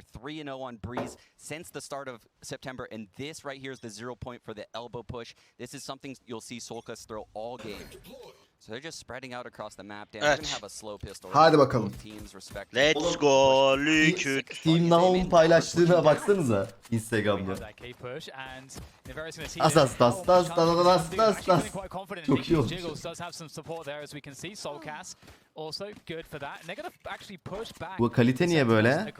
3-0 on Breeze since the start of September, and this right here is the 0 point for the elbow push. This is something you'll see Solkas throw all game. So they're just spreading out across the map. Dan, they're gonna have a slow pistol. Hadi bakalım. Let's go Liquid. Team Nahum paylaştığına baksanıza Instagram'da. Das. Çok iyi olmuş. Bu kalite niye böyle?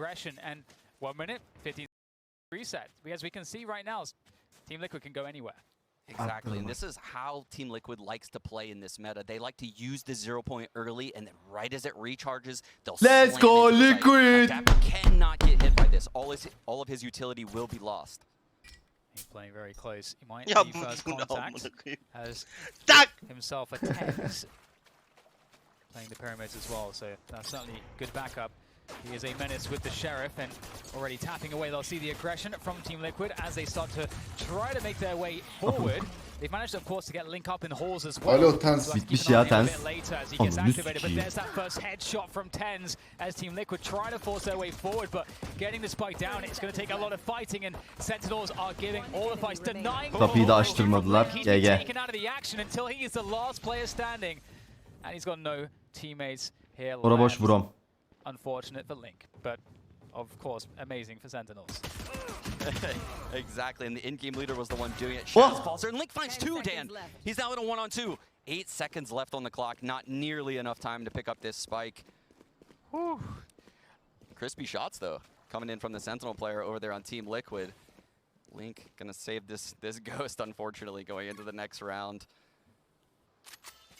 Exactly, and this is how Team Liquid likes to play in this meta. They like to use the 0 point early, and then right as it recharges, they'll Let's go Liquid! Dapper cannot get hit by this. All of his utility will be lost. He's playing very close. He might Ya be bu first ne contact. amına koyayım. Has Tak! himself a TenZ playing the pyramids as well, so that's certainly good backup. He is a menace with the Sheriff and already tapping away. They'll see the aggression from Team Liquid as they start to try to make their way forward. They've managed, of course, to get Link up in halls as well. Alo TenZ. Bitmiş ya TenZ. As he gets activated, but there's that first headshot from TenZ as Team Liquid try to force their way forward, but getting the spike down, it's going to take a lot of fighting, and Sentinels are giving all the fights, denying. Kapıyı da açtırmadılar. He's GG. been taken out of the action until he is the last player standing, and he's got no teammates here. Ora boş Brom. Unfortunate for Link, but of course amazing for Sentinels. Exactly, and the in-game leader was the one doing it. Shaz falls there, and Link finds two, Dan. He's now in a 1-on-2. 8 seconds left on the clock, not nearly enough time to pick up this spike. Whew. Crispy shots, though, coming in from the Sentinel player over there on Team Liquid. Link gonna save this ghost, unfortunately, going into the next round.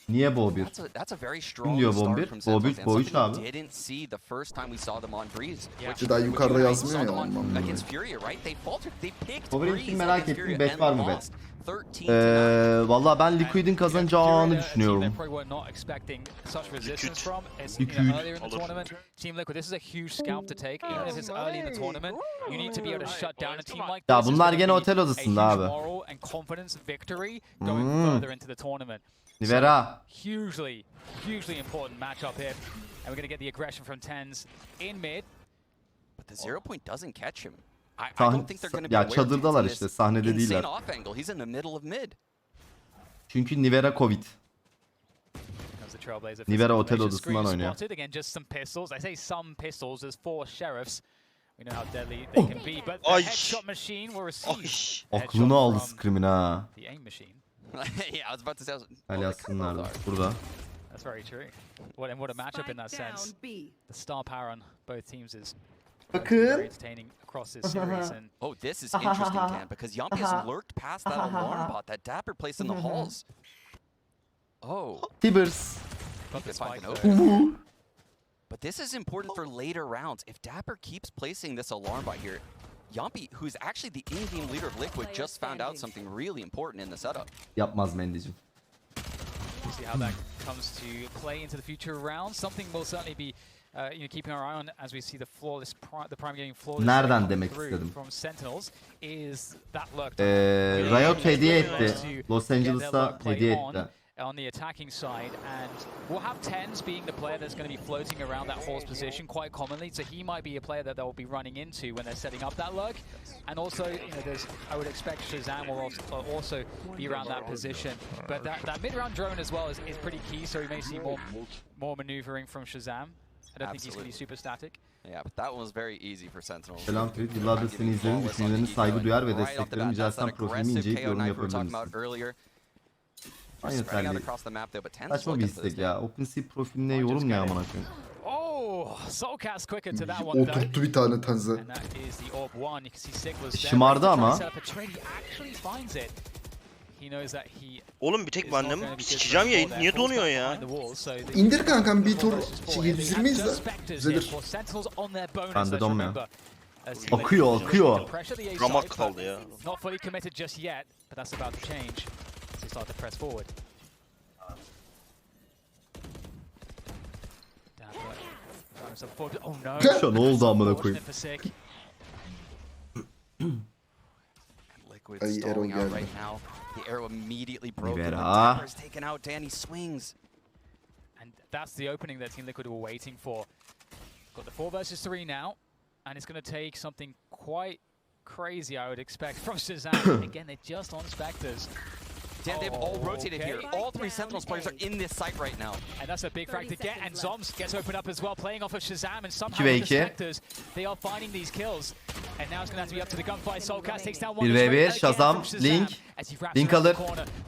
Niye Bo 1? That's a very strong Diyor Bo start 1. from Bo Sentinels, 1, and Bo 3 something abi. we didn't see the first time we saw them on Breeze. Bir daha yukarıda yazmıyor ya on ondan. against Furia, right? They faltered. They picked Bo 1'in Breeze için merak against ettim. Furia Bet and var mı bet? lost 13-9. Valla ben Liquid'in kazanacağını düşünüyorum. Ya bunlar gene otel odasında abi. Nivera. Hugely important matchup here, and we're going to get the aggression from TenZ in mid. But the 0 point doesn't catch him. I don't think they're going to be Ya aware çadırdalar of işte, this sahnede insane değiller. off angle. He's in the middle of mid. Çünkü Nivera Covid. Nivera otel odasından oynuyor. Again, just some pistols. I say some pistols. There's 4 sheriffs. We know how deadly they can be, but the headshot machine will receive. Aklını aldı Scream'in ha. The aim machine. Yeah, I was about to say. Hadi yazsınlar burada. That's very true. What a matchup in that sense. The star power on both teams is very entertaining across this series. And Oh, this is interesting, Dan, because Yampi has lurked past that alarm bot that Dapper placed in the halls. Oh. Tibbers. got the spike Find there. But this is important for later rounds. If Dapper keeps placing this alarm bot here, Yampi, who's actually the in-game leader of Liquid, just found out something really important in the setup. Yapmaz Mendy'cim. We'll see how that comes to play into the future rounds. Something we'll certainly be keeping our eye on as we see the flawless, the prime getting flawless. Nereden demek istedim? From Sentinels is that lurk. Riot hediye etti. Los Angeles'a hediye etti. On the attacking side, and we'll have TenZ being the player that's going to be floating around that horse position quite commonly, so he might be a player that they'll be running into when they're setting up that lurk. And also, I would expect Shazam will also be around that position. But that mid-round drone as well is pretty key, so we may see more maneuvering from Shazam. I don't think he's going to be super static. Yeah, but that one was very easy for Sentinels. Selam Ferit, yıllardır seni izlerim, düşüncelerine saygı duyar ve desteklerim. Rica profilimi inceleyip yorum yapabilir misin? Yeterli. Saçma bir istek ya. OpenSea profiline yorum ne amına koyayım. Oturttu bir tane TenZ'e. Şımardı ama. Oğlum bir tek bende mi? Bir sikeceğim yayın. Niye donuyor ya? İndir kankam bir tur 720 izle. Düzelir. Bende donmuyor. Akıyor, akıyor. Ramak kaldı ya. Not fully committed just yet, but that's about to change. So he started to press forward. Oh no. Şu ne oldu amına koyayım? Liquid stalling out right now. The arrow immediately broke. Nivera. Dapper's taken out. Danny swings. And that's the opening that Team Liquid were waiting for. Got the 4 versus 3 now. and it's going to take something quite crazy, I would expect, from Shazam. Again, they're just on Spectres. Dan, they've all rotated here. All three Sentinels players are in this site right now. And that's a big frag to get, and Zoms gets opened up as well, playing off of Shazam, and somehow 2 ve with the 2. Spectres, they are finding these kills. And now it's going to have to be up to the gunfight. Soulcast takes down one. 1v1, Shazam, Link. Link alır.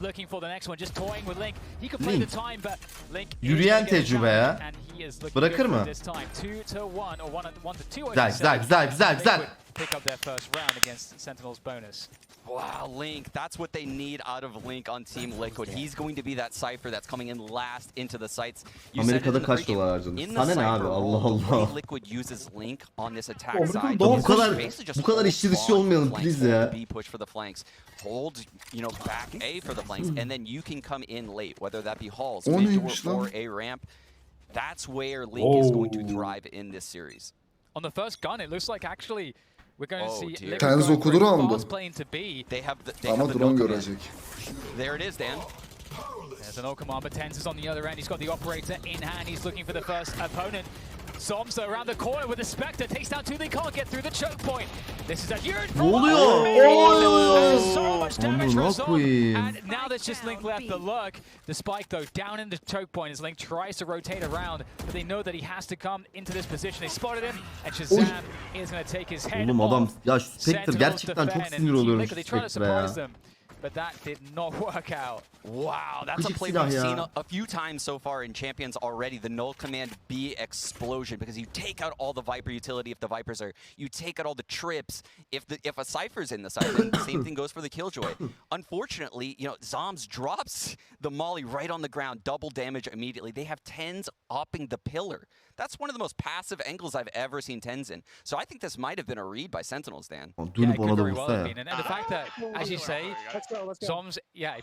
Looking for the next one, just toying with Link. He could play the time, but Link Yürüyen tecrübe ya. Bırakır mı? 2-1 or 1-2. Güzel. Pick up their first round against Sentinel's bonus. Wow, Link, that's what they need out of Link on Team Liquid. He's going to be that Cypher that's coming in last into the sites. Amerika'da kaç dolar harcanır? Sana ne abi? Allah Allah. Liquid uses Link on this attack Amerika'da side. bu kadar işçi dışı olmayalım please ya. B push for the flanks. Hold, you know, back A for the flanks, and then you can come in late, whether that be halls, mid door, or A ramp. That's where Link is going to thrive in this series. On the first gun, it looks like actually we're going to see Liquid Tens going okudu for a roundu. fast play into B. They have the Ama no drone command. görecek. There it is, Dan. There's an command, but Tens is on the other end. He's got the operator in hand. He's looking for the first opponent. Zoms around the corner with the Spectre. Takes down two. They can't get through the choke point. This is a huge Ne oluyor? so much damage Amına from Zom. koyayım. And now there's just Link left. The lurk. The spike, though, down in the choke point as Link tries to rotate around. But they know that he has to come into this position. They spotted him. And Shazam is going to take his head Oğlum adam off. ya şu Spectre gerçekten çok sinir oluyorum şu They try to Spectre'e ya. surprise them. But that did not work out. Wow, that's a Gıcık play silah we've ya. seen a few times so far in Champions already. The null command B explosion, because you take out all the Viper utility if the Vipers are. You take out all the trips if a Cypher's in the side. Then the same thing goes for the Killjoy. Unfortunately, you know, Zoms drops the Molly right on the ground, double damage immediately. They have Tens opping the pillar. That's one of the most passive angles I've ever seen Tens in. So I think this might have been a read by Sentinels, Dan. Dönüp ona da very well vursa have ya. been. And the fact that, as you say, Zoms,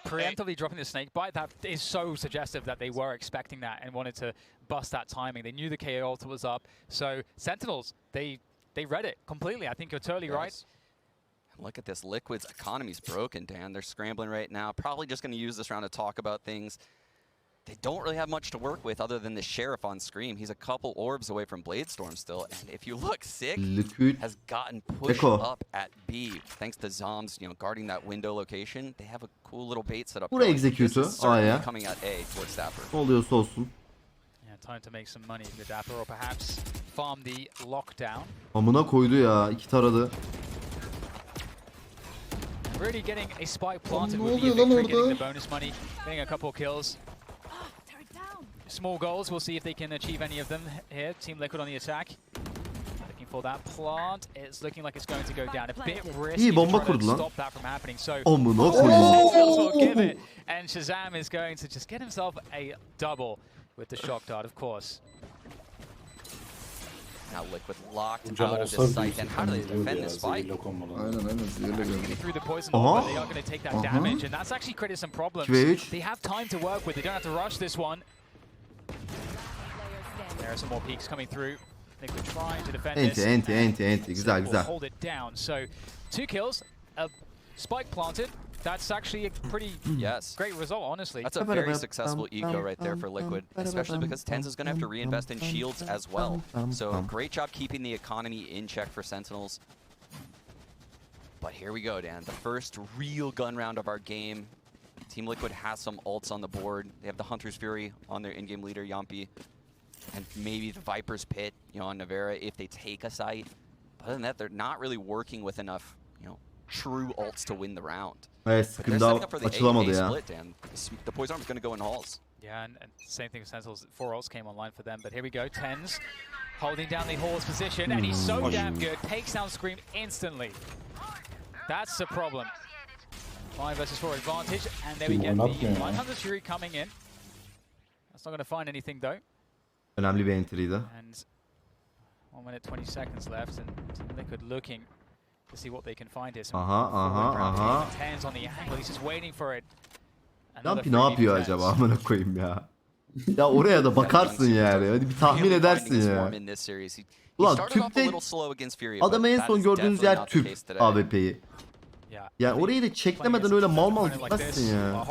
preemptively dropping the snake bite, that is so suggestive that they were expecting that and wanted to bust that timing. They knew the KO ult was up. So Sentinels, they read it completely. I think you're totally right. Look at this. Liquid's economy's broken, Dan. They're scrambling right now. Probably just going to use this round to talk about things. They don't really have much to work with other than the Sheriff on Scream. He's a couple orbs away from Bladestorm still. And if you look, Sick Liquid. has gotten pushed up at B thanks to Zoms, you know, guarding that window location. They have a cool little bait set up. Buraya This is execute'u certainly A'ya. coming at A towards Dapper. Ne oluyorsa olsun. Yeah, time to make some money with Dapper, or perhaps farm the lockdown. Amına koydu ya. İki taradı. Really getting a spike planted Ne would be a oluyor lan victory, getting orada? the bonus money, getting a couple kills. Small goals, we'll see if they can achieve any of them here. Team Liquid on the attack. Looking for that plant. It's looking like it's going to go down. A bit risky İyi to bomba try to kurdu lan. stop that from happening. So Amına Sentinels koyayım. will give it. And Shazam is going to just get himself a double with the shock dart, of course. Now Liquid locked out of this site. And how do they defend this fight? Aynen zehirle Getting geldi. through the poison Uh-huh. ball, but they are going to take that damage, and that's actually created some problems. 2v3. They have time to work with. They don't have to rush this one. There are some more peaks coming through. Liquid trying to defend this. Enti. Güzel Will güzel. hold it down. So 2 kills, a spike planted. That's actually a pretty Yes. great result, honestly. That's a very successful eco right there for Liquid, especially because Tens is going to have to reinvest in shields as well. So great job keeping the economy in check for Sentinels. But here we go, Dan. The first real gun round of our game. Team Liquid has some ults on the board. They have the Hunter's Fury on their in-game leader, Yampi. And maybe the Viper's Pit, you know, on Navera if they take a site. But other than that, they're not really working with enough, you know, true ults to win the round. Evet But they're sıkıntı setting up for the açılamadı A ya. split, Dan. The Poison Arm's going to go in halls. Yeah, and same thing with Sentinels. 4 ults came online for them, but here we go. Tens holding down the Hall's position, and he's so damn good. Takes down Scream instantly. That's the problem. 5 versus 4 advantage, and there we get the 100 Fury coming in. That's not going to find anything though. Önemli bir entry'ydi. And 1 minute 20 seconds left, and Team Liquid looking to see what they can find here. Some forward ground. Tens on the angle. He's just waiting for it. Another Yampi ne yapıyor freebie acaba Tens. amına koyayım ya. Ya oraya da bakarsın yani. Hadi bir tahmin edersin ya. Ulan tüpte adamı en son gördüğünüz yer tüp AWP'yi. Yani orayı da çeklemeden öyle mal mal gitmezsin ya.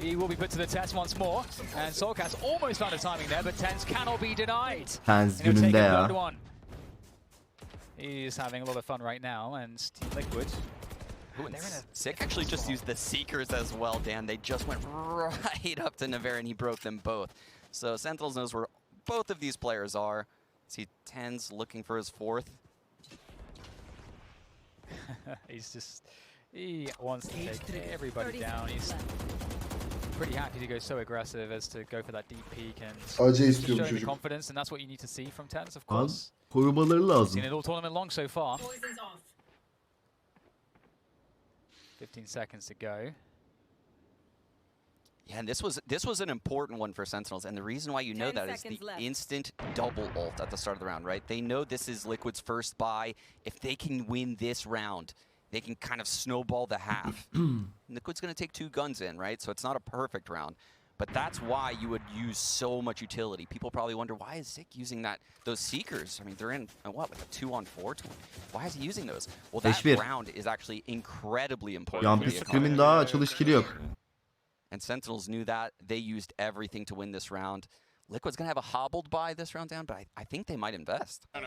He will be put to the test once more, and Soulcast almost found a timing there, but Tens cannot be denied. Tens gününde ya. He's having a lot of fun right now, and Team Liquid. Ooh, and Sick actually just used the Seekers as well, Dan. They just went right up to Navarre and he broke them both. So Sentinels knows where both of these players are. See TenZ looking for his fourth. He wants to take everybody down. He's pretty happy to go so aggressive as to go for that deep peek and AC istiyor bu showing the çocuk. confidence, and that's what you need to see from TenZ, of course. Korumaları lazım. Seen it all tournament long so far. 15 seconds to go. Yeah, and this was an important one for Sentinels, and the reason why you know that is the instant double ult at the start of the round, right? They know this is Liquid's first buy. If they can win this round, they can kind of snowball the half. Liquid's going to take 2 guns in, right? So it's not a perfect round. But that's why you would use so much utility. People probably wonder, why is Sick using those Seekers? I mean, they're in, what, like a 2-on-4? Why is he using those? Well, that round is actually incredibly important. Yani bir Scream'in daha açılış kili yok. And Sentinels knew that. They used everything to win this round. Liquid's going to have a hobbled buy this round down, but I think they might invest. No.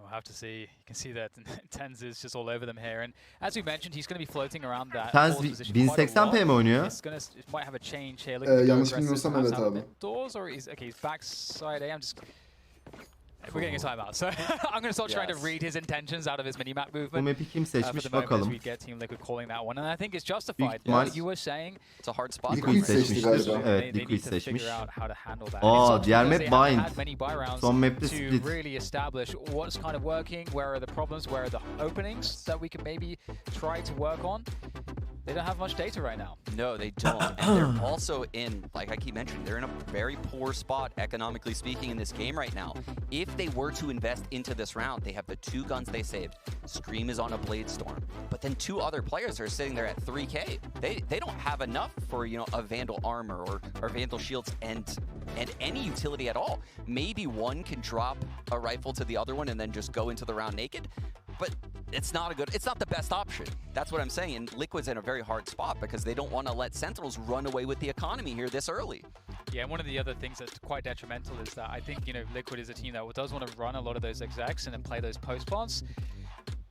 We'll have to see. You can see that TenZ is just all over them here. And as we mentioned, he's going to be floating around that TenZ 1080p mi oynuyor? It might have a change here. Yanlış bilmiyorsam evet abi. Doors or he's backside A. We're getting a timeout, so I'm going to start trying to read his intentions out of his minimap movement. Bu map'i kim seçmiş bakalım. We get Team Liquid calling that one, and I think it's justified. What You were saying it's a hard spot. Liquid seçti galiba. Evet, Liquid seçmiş. Aa, diğer map Bind. Son map'te to Split. really establish what's kind of working, where are the problems, where are the openings that we can maybe try to work on. They don't have much data right now. No, they don't. And they're also in, like I keep mentioning, they're in a very poor spot, economically speaking, in this game right now. If they were to invest into this round, they have the 2 guns they saved. Scream is on a Blade Storm. But then 2 other players are sitting there at 3K. They don't have enough for, you know, a Vandal armor or Vandal shields and any utility at all. Maybe one can drop a rifle to the other one and then just go into the round naked. But it's not the best option. That's what I'm saying. And Liquid's in a very hard spot because they don't want to let Sentinels run away with the economy here this early. Yeah, and one of the other things that's quite detrimental is that I think, you know, Liquid is a team that does want to run a lot of those execs and then play those post bots.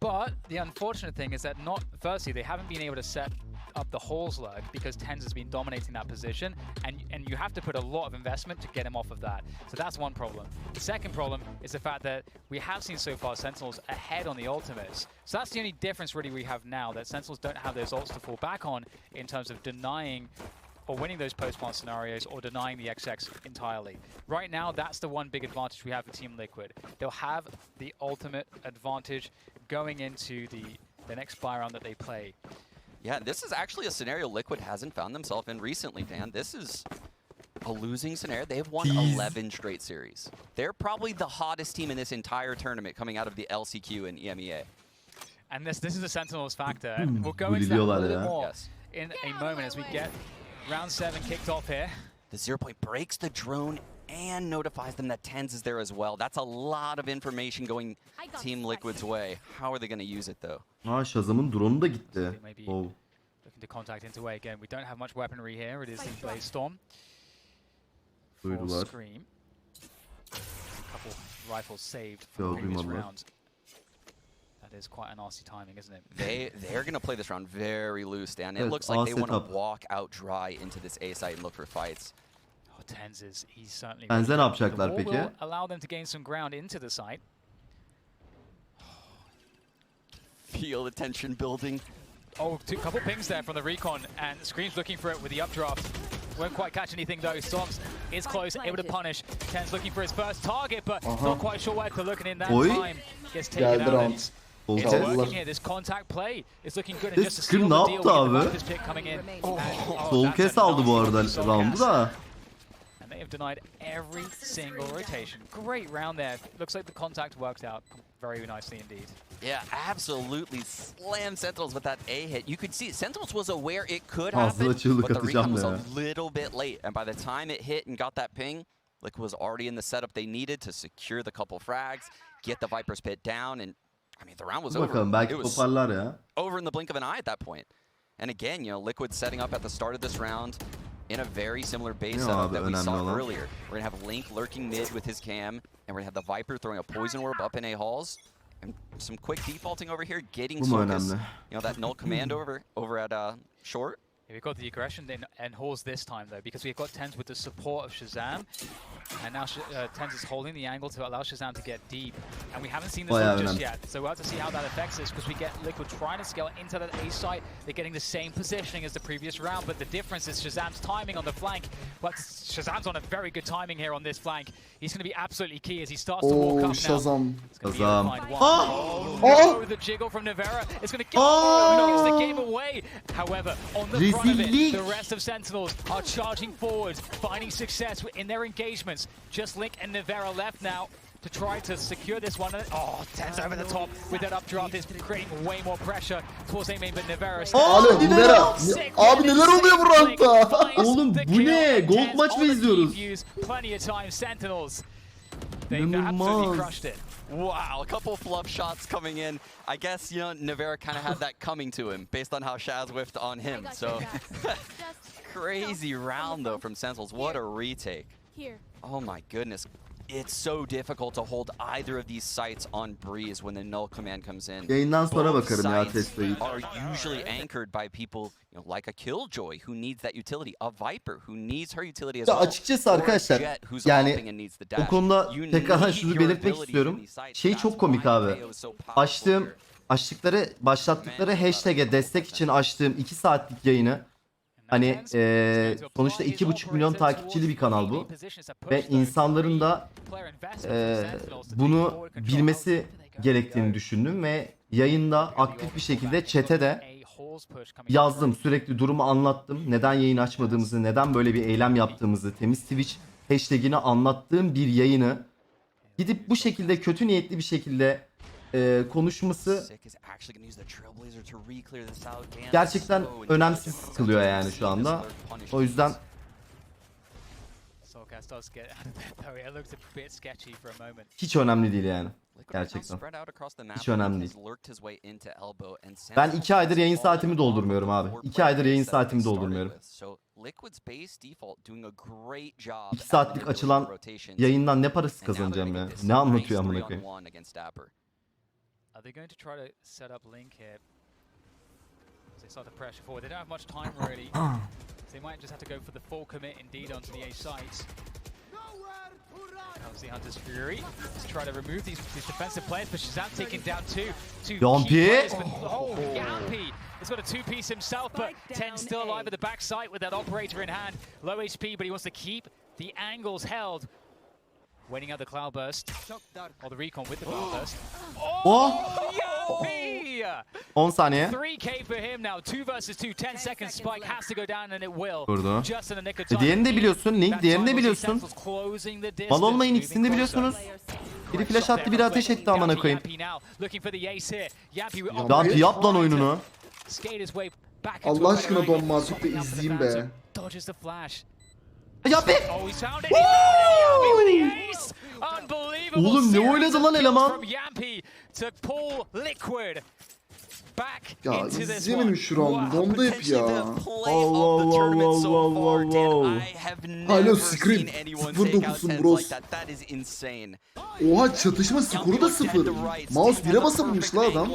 But the unfortunate thing is that firstly, they haven't been able to set up the Halls lurk because TenZ has been dominating that position, and you have to put a lot of investment to get him off of that. So that's one problem. The second problem is the fact that we have seen so far Sentinels ahead on the ultimates. So that's the only difference really we have now, that Sentinels don't have those ults to fall back on in terms of denying or winning those post-plant scenarios or denying the XX entirely. Right now, that's the one big advantage we have for Team Liquid. They'll have the ultimate advantage going into the next buy round that they play. Yeah, this is actually a scenario Liquid hasn't found themselves in recently, Dan. This is a losing scenario. They've won 11 straight series. They're probably the hottest team in this entire tournament coming out of the LCQ and EMEA. And this is a Sentinels factor. We'll go into that a little bit more Yes. in a moment as we get round 7 kicked off here. The 0 point breaks the drone and notifies them that TenZ is there as well. That's a lot of information going Team Liquid's way. How are they going to use it though? Shazam'ın drone'u da gitti. Looking to contact into A again. We don't have much weaponry here. It is the Blade Storm. Duydular. Scream. A couple rifles saved from previous rounds. That is quite a nasty timing, isn't it? They're going to play this round very loose, Dan. It looks like they want to walk out dry into this A site and look for fights. Oh, TenZ he's certainly. TenZ ne yapacaklar The wall peki? will allow them to gain some ground into the site. Feel the tension building. Oh, couple pings there from the recon, and Scream's looking for it with the updraft. Won't quite catch anything though. Storms is close, able to punish. TenZ looking for his first target, but not quite sure where to look, and in that time gets taken out. It's working here. This contact play is looking good, and just a steal the deal with the Viper's pick coming in. Solkes aldı bu arada round'u da. And they have denied every single rotation. Great round there. Looks like the contact worked out very nicely indeed. Yeah, absolutely slammed Sentinels with that A hit. You could see Sentinels was aware it could happen, but the recon was a little bit late. And by the time it hit and got that ping, Liquid was already in the setup they needed to secure the couple frags, get the Viper's pit down, and I mean, the round was over. It was over in the blink of an eye at that point. And again, you know, Liquid setting up at the start of this round. in a very similar base Ne setup abi that we önemli saw olan? earlier. We're gonna have Link lurking mid with his cam, and we're gonna have the Viper throwing a poison orb up in A halls, and some quick defaulting over here, getting Bu mu Sokas, önemli? you know, that null command over at short. Yeah, we've got the aggression then and Halls this time though, because we've got TenZ with the support of Shazam, and now TenZ is holding the angle to allow Shazam to get deep, and we haven't seen this Bayağı just önemli. yet. So we'll have to see how that affects us, because we get Liquid trying to scale into that A site. They're getting the same positioning as the previous round, but the difference is Shazam's timing on the flank. But Shazam's on a very good timing here on this flank. He's going to be absolutely key as he starts to walk Oo up now. Shazam. It's gonna be Shazam. a fine one. Oh! No, the jiggle from Navera is going to get knocks the game away. However, on the front of it, Rezillik. the rest of Sentinels are charging forward, finding success in their engagements. Just Link and Navera left now to try to secure this one. Oh, TenZ over the top with that updraft is creating way more pressure towards A main, but Navera is Alo Nivera. Abi neler oluyor bu rankta? Oğlum bu ne? Gold maç mı izliyoruz? Plenty of time, Sentinels. They've absolutely İnanılmaz. crushed it. Wow, a couple fluff shots coming in. I guess, you know, Navera kind of had that coming to him based on how Shaz whiffed on him. So crazy round though from Sentinels. What a retake. Here. Oh my goodness. It's so difficult to hold either of these sites on Breeze when the null command comes in. Yayından sonra Both bakarım ya sites Testo'yu. are usually anchored by people, you know, like a Killjoy who needs that utility, a Viper who needs her utility as Ya well, açıkçası or a arkadaşlar, Jet who's yani hopping and needs the O dash. konuda You tekrardan need şunu your belirtmek abilities istiyorum. in these sites. Şey That's çok komik why abi. KO is so powerful Açtığım, here. başlattıkları hashtag'e destek için açtığım 2 saatlik yayını, hani sonuçta 2,5 milyon takipçili bir kanal bu. Ve insanların da bunu bilmesi gerektiğini düşündüm ve yayında aktif bir şekilde chat'e de yazdım. Sürekli durumu anlattım. Neden yayın açmadığımızı, neden böyle bir eylem yaptığımızı, temiz Twitch hashtag'ini anlattığım bir yayını gidip bu şekilde kötü niyetli bir şekilde konuşması gerçekten önemsiz kılıyor yani şu anda. O yüzden hiç önemli değil yani. Gerçekten. Hiç önemli değil. Ben 2 aydır yayın saatimi doldurmuyorum abi. 2 aydır yayın saatimi doldurmuyorum. 2 saatlik açılan yayından ne parası kazanacağım ya? Ne anlatıyor amına koyayım? Are they going to try to set up Link here? They start to pressure forward. They don't have much time really. So they might just have to go for the full commit indeed onto the A sites. Comes the Hunter's Fury. Let's try to remove these defensive players, but Shazam taking down two key Yampy. players. But, Yampy has got a two-piece himself, but TenZ still alive at the backside with that operator in hand. Low HP, but he wants to keep the angles held. Waiting out the Cloudburst, or the recon with the Cloudburst. Oh! Yampy! 10 saniye. 3K for him now. 2 versus 2. 10 seconds. Spike has to go down, and it will. Vurdu. Just in the nick of time. Diğerini de biliyorsun. Link diğerini de biliyorsun. Mal olmayın, ikisini de biliyorsunuz. Biri flash attı, biri ateş etti amına koyayım. Yampy yap lan oyununu. Allah aşkına donma azıcık da izleyeyim be. Yampy! Oğlum ne oynadı lan eleman? Ya izleyemedim şu an. Dondu hep ya. Alo Scream. 0-9'sun bros. Oha çatışma skoru da 0. Mouse 1'e basamamış la adam.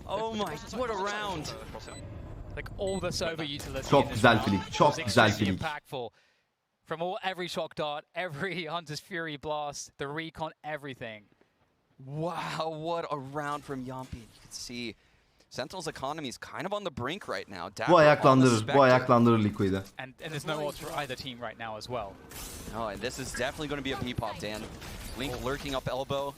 Oh my, what a round. Like all this overutility. Çok güzel flick, çok güzel flick. From every shock dart, every Hunter's Fury blast, the recon, everything. Wow, what a round from Yampy. You can see Sentinel's economy is kind of on the brink right now. Bu ayaklandırır Liquid'i. And there's no odds for either team right now as well. Oh, and this is definitely going to be a P-pop, Dan. Link lurking up elbow.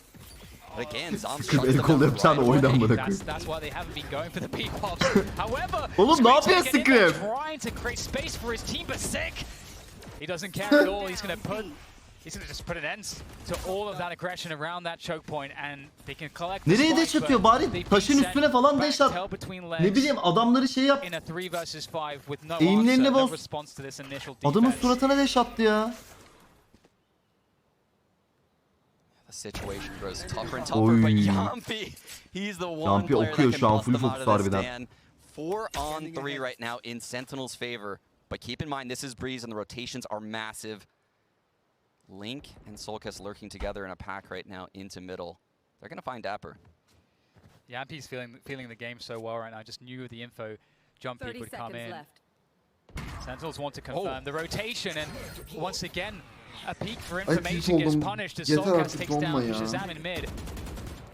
But again, Zom Scream shuts el them kol down yapacağını right away. oydan bırakıyor. That's why they haven't been going for the P-pops. However, Oğlum ne yapıyor Scream's getting in there, Scream? trying to create space for his team, but sick. He doesn't care at all. He's going to just put an end to all of that aggression around that choke point, and they can collect the Nereye spike, dash atıyor but bari? they've Taşın been üstüne sent falan back dash to at. hell between Ne legs bileyim adamları şey yap. in a 3 versus 5 with no Eğimlerini answer, no boz. response to this initial Adamın defense. suratına dash attı ya. The situation grows tougher and tougher, but Yampi, he's the one player that can bust them out of this, Dan. 4 on 3 right now in Sentinel's favor. But keep in mind, this is Breeze and the rotations are massive. Link and Solkis lurking together in a pack right now into middle. They're going to find Dapper. Yampi's feeling the game so well right now. I just knew the info jump peek would come in. Sentinels want to confirm the rotation, and once again, a peek for information gets punished as Solkis takes down Shazam in mid.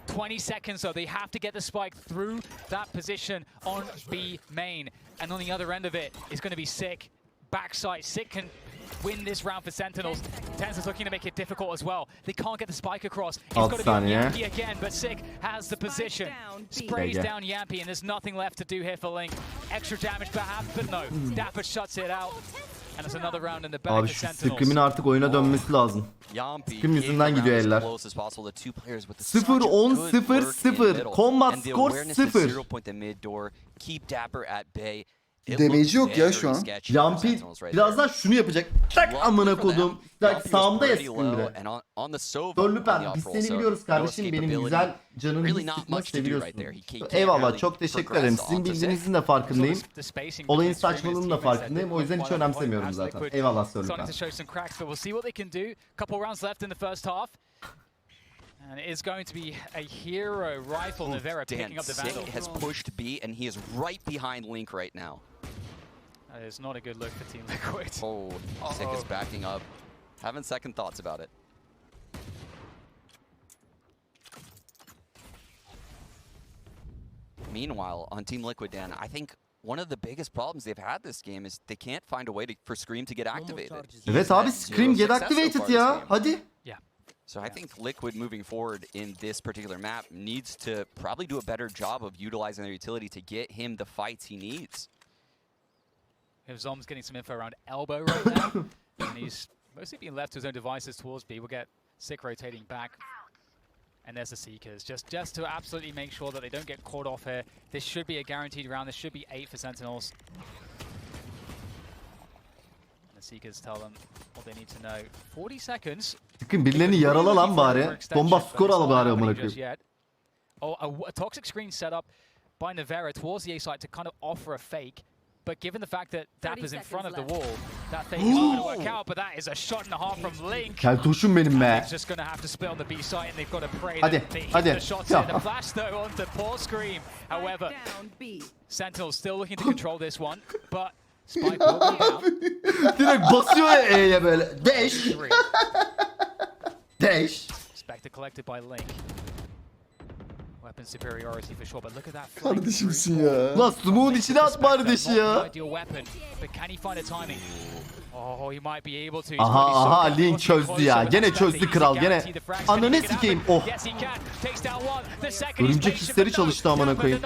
20 seconds though, they have to get the spike through that position on B main. And on the other end of it is going to be Sick. Backside, Sick can win this round for Sentinels. TenZ is looking to make it difficult as well. They can't get the spike across. It's got to be on Yampi again, but Sick has the position. Sprays down Yampi, and there's nothing left to do here for Link. Extra damage perhaps, but no. Dapper shuts it out. And it's another round in the back Abi şu Scream'in artık oyuna dönmesi lazım. Scream yüzünden gidiyor eller. 0-10-0-0. Combat score 0. Demeci yok ya şu an. Yampi birazdan şunu yapacak. Tak amına kodum. Tak sağımda ya Scream bile. Dörlüper biz seni biliyoruz kardeşim, benim güzel canını sıkmak seviyorsun. Eyvallah, çok teşekkür ederim. Sizin bildiğinizin de farkındayım. Olayın saçmalığının da farkındayım. O yüzden hiç önemsemiyorum zaten. Eyvallah Dörlüper. And it is going to be a hero rifle. Nevera picking up the Vandal. Sick has pushed B, and he is right behind Link right now. That is not a good look for Team Liquid. Sick is backing up. Having second thoughts about it. Meanwhile, on Team Liquid, Dan, I think one of the biggest problems they've had this game is they can't find a way for Scream to get activated. Evet abi, Scream get activated ya. Hadi. So I think Liquid moving forward in this particular map needs to probably do a better job of utilizing their utility to get him the fights he needs. Zom's getting some info around Elbow right now, and he's mostly being left to his own devices towards B. We'll get Sick rotating back. And there's the Seekers, just to absolutely make sure that they don't get caught off here. This should be a guaranteed round. This should be 8 for Sentinels. And the Seekers tell them what they need to know. 40 seconds. Sıkın birilerini yarala lan bari. Bomba skor al bari amına koyayım. A toxic screen set up by Nevera towards the A site to kind of offer a fake. But given the fact that Dapper's in front of the wall, that fake is not going to work out. But that is a shot and a half from Link. Keltoşum benim be. He's just going to have to spit on the B site, and they've got to pray that they hit the shots in. The flash though onto poor Scream. However, Sentinel's still looking to control this one, but Spike will go down. Direkt basıyor E'ye böyle. Dash. Dash. Spectre collected by Link. Weapon superiority for sure, but look at that. Kardeşimsin ya. Lan smoke'un içine atma kardeşi ya. Ideal weapon, but can he find a timing? Oh, he might be able to. Aha Link çözdü ya. Gene çözdü kral gene. Ananı sikeyim. Oh. Örümcek hisleri çalıştı amına koyayım.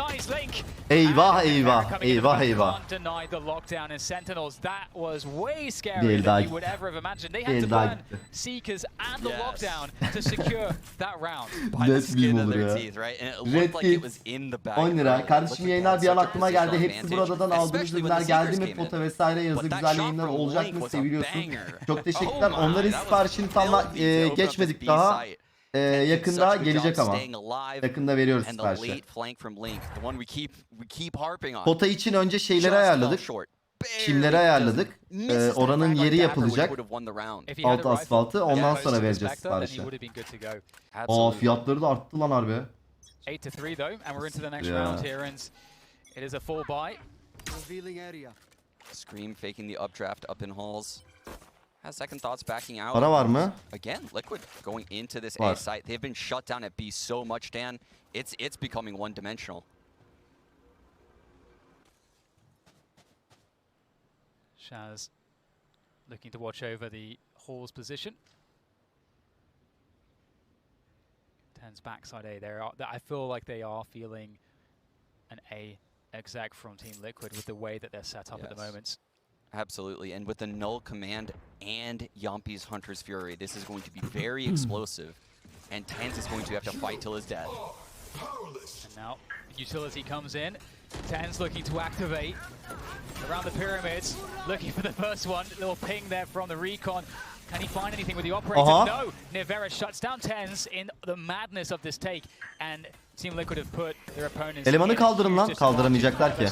Eyvah. Bir el daha gitti. Net bir olur ya. Red Kit 10 lira. Kardeşim yayınlar bir an aklıma geldi. Hepsi buradan aldığınız ürünler geldi mi? Foto vesaire yazı güzel yayınlar olacak mı? Seviliyorsun. Çok teşekkürler. Onların siparişini tam geçmedik daha. Yakında gelecek ama. Yakında veriyoruz siparişi. Pota için önce şeyleri ayarladık. Çimleri ayarladık. Oranın yeri yapılacak. Alt asfaltı. Ondan sonra vereceğiz siparişi. Fiyatları da arttı lan harbi. 8-3 though, and we're into the next round here, and it is a full buy. Scream faking the updraft up in halls. Has second thoughts backing out. Para var mı? Again, Liquid going into this A site. They've been shut down at B so much, Dan. It's becoming one-dimensional. Shaz looking to watch over the Hall's position. TenZ backside A there. I feel like they are feeling an A exec from Team Liquid with the way that they're set up at the moment. Absolutely, and with the null command and Yampi's Hunter's Fury, this is going to be very explosive, and TenZ is going to have to fight till his death. And now utility comes in. TenZ looking to activate around the pyramids, looking for the first one. Little ping there from the recon. Can he find anything with the operator? No. Nivera shuts down TenZ in the madness of this take, and Team Liquid have put their opponents. Elemanı kaldırın lan. Kaldıramayacaklar ki.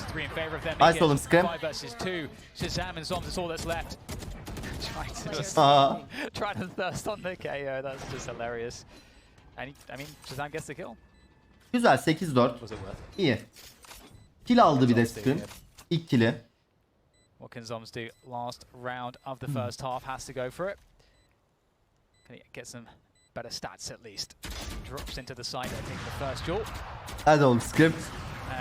Nice oğlum Scram. 5 versus 2. Shazam and Zombs is all that's left. Trying to thirst on the KO. That's just hilarious. And I mean, Shazam gets the kill. Güzel 8-4. İyi. Kill aldı bir de Scrim. İlk kill'i. What can Zombs do? Last round of the first half has to go for it. Can he get some better stats at least? Drops into the side, I think, the first duel. Hadi oğlum Scrim.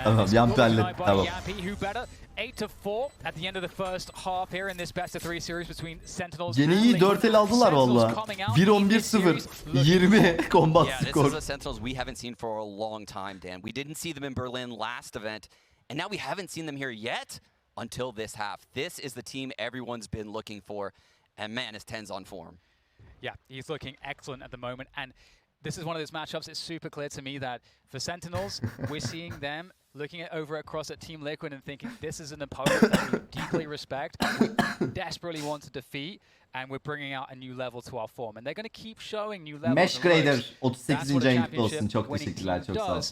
Tamam Yampi hallet. Tamam. Who better? 8-4 at the end of the first half here in this best of 3 series between Sentinels. Yeni iyi 4 el aldılar valla. 1-11-0. 20 combat Yeah, this skor. is a Sentinels we haven't seen for a long time, Dan. We didn't see them in Berlin last event, and now we haven't seen them here yet until this half. This is the team everyone's been looking for, and man, is TenZ on form. Yeah, he's looking excellent at the moment, and this is one of those matchups. It's super clear to me that for Sentinels, we're seeing them looking over across at Team Liquid and thinking this is an opponent that we deeply respect, we desperately want to defeat, and we're bringing out a new level to our form. And they're going to keep showing new levels. Mesh Grader 38. ayın kutlu olsun. Çok teşekkürler. Çok sağ ol.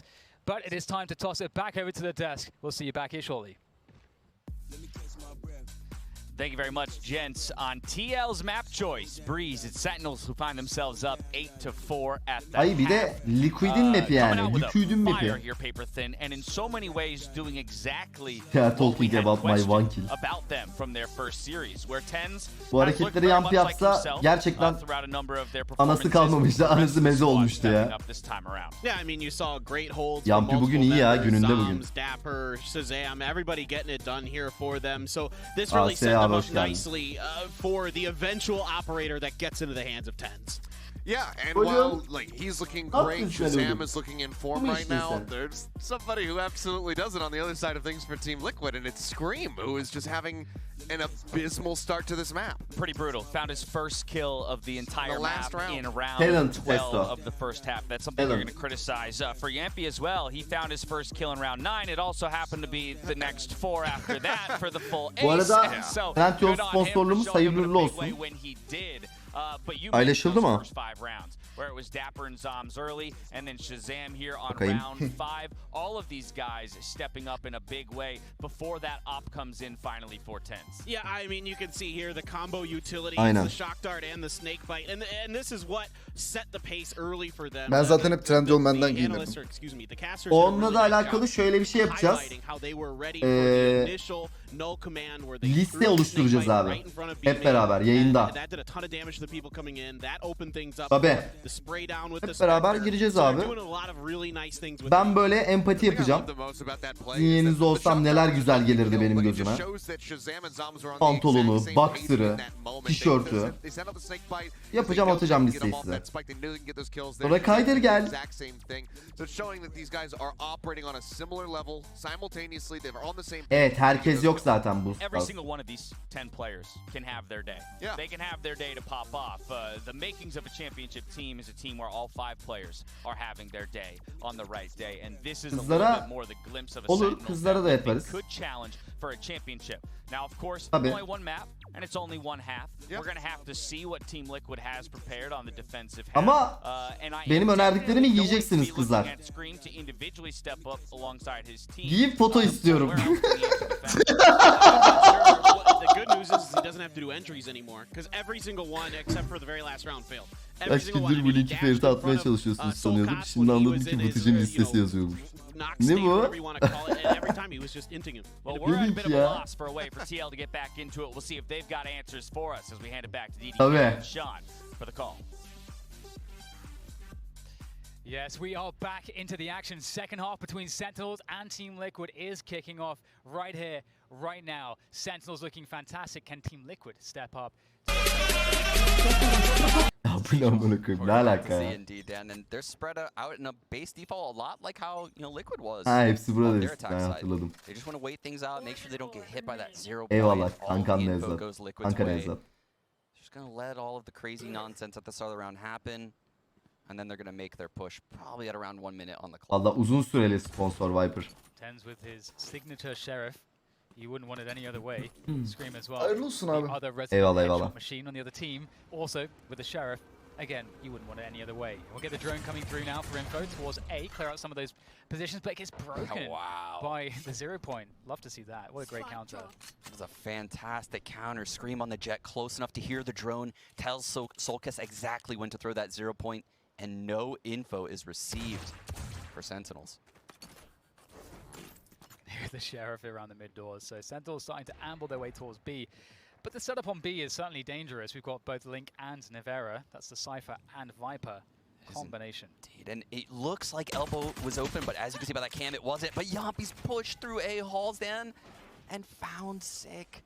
But it is time to toss it back over to the desk. We'll see you back here shortly. Thank you very much, gents. On TL's map choice, Breeze and Sentinels who find themselves up 8-4 at the Ay bir de Liquid'in map'i yani. Liquid'in map'i. Here, Paper Thin, and in so many ways doing exactly Talking about my one kill. about them from their first series, where TenZ Bu hareketleri Yampi yapsa gerçekten anası kalmamıştı. Anası meze olmuştu ya. Yeah, I mean you saw great holds. Yampi bugün iyi ya, gününde bugün. Dapper, Shazam, everybody getting it done here for them. So this really set them up nicely for the eventual operator that gets into the hands of TenZ. Yeah, and while like he's looking great, Shazam is looking in form right now. There's somebody who absolutely does it on the other side of things for Team Liquid, and it's Scream, who is just having an abysmal start to this map. Pretty brutal. Found his first kill of the entire map in round Talent 12 of the first half. That's something you're going to criticize. For Yampi as well, he found his first kill in round 9. It also happened to be the next 4 after that for the full ace. Bu arada Trendyol sponsorluğumuz hayırlı uğurlu olsun. Paylaşıldı mı? Where it was Dapper and Zombs early, and then Shazam here on round 5. All of these guys stepping up in a big way before that op comes in finally for TenZ. Yeah, I mean you can see here the combo utility, the shock dart and the snake bite, and this is what set the pace early for them. Ben zaten hep Trendyol Man'dan giyinirdim. Onunla da alakalı şöyle bir şey yapacağız. Liste oluşturacağız abi. Hep beraber yayında. Tabii. Hep beraber gireceğiz abi. Ben böyle empati yapacağım. Yerinizde olsam neler güzel gelirdi benim gözüme. Pantolonu, boxer'ı, tişörtü. Yapacağım, atacağım listeyi size. Sonra kaydır gel. Evet, herkes yok zaten bu. Every single one of these 10 players can have their day. They can have their day to pop off. The makings of a championship team is a team where all 5 players are having their day on the right day, and this is a little bit more the glimpse of a olur, kızlara da yaparız. could challenge for a championship. Now, of course, only one map, and it's only one half. We're going to have to see what Team Liquid has prepared on the defensive half. Ama benim önerdiklerimi yiyeceksiniz kızlar. Giyip foto istiyorum. The good news is he doesn't have to do entries anymore because every single one except for the very last round failed. Kaç gündür bu linki Ferit'e atmaya çalışıyorsunuz sanıyordum. Şimdi anladım ki Batıcı'nın listesi yazıyormuş. Ne bu? Ne link ya? Tabii. Yes, we are back into the action. Second half between Sentinels and Team Liquid is kicking off right here, right now. Sentinels looking fantastic. Can Team Liquid step up? Ya bu ne amına koyayım, ne alaka ya? And they're spread out in a base default a lot like how Liquid was. Ha, hepsi burada değil, ben hatırladım. They just want to wait things out, make sure they don't get hit by that zero. Eyvallah, kankan Nevzat. Kanka Nevzat. Just gonna let all of the crazy nonsense at the start of the round happen. And then they're going to make their push probably at around 1 minute on the clock. Valla uzun süreli sponsor Viper. TenZ with his signature Sheriff. You wouldn't want it any other way. Scream as well. Hayırlı olsun abi. The other resident Eyvallah, headshot eyvallah. machine on the other team, also with the Sheriff. Again, you wouldn't want it any other way. We'll get the drone coming through now for info towards A, clear out some of those positions, but it gets broken by the 0 point. Love to see that. What a great counter. It was a fantastic counter. Scream on the jet, close enough to hear the drone, tells Solkis exactly when to throw that 0 point, and no info is received for Sentinels. Here's the Sheriff around the mid doors, so Sentinels starting to amble their way towards B. But the setup on B is certainly dangerous. We've got both Link and Nivera. That's the Cypher and Viper combination. Indeed, and it looks like Elbow was open, but as you can see by that cam, it wasn't. But Yompi's pushed through A halls then and found Sick.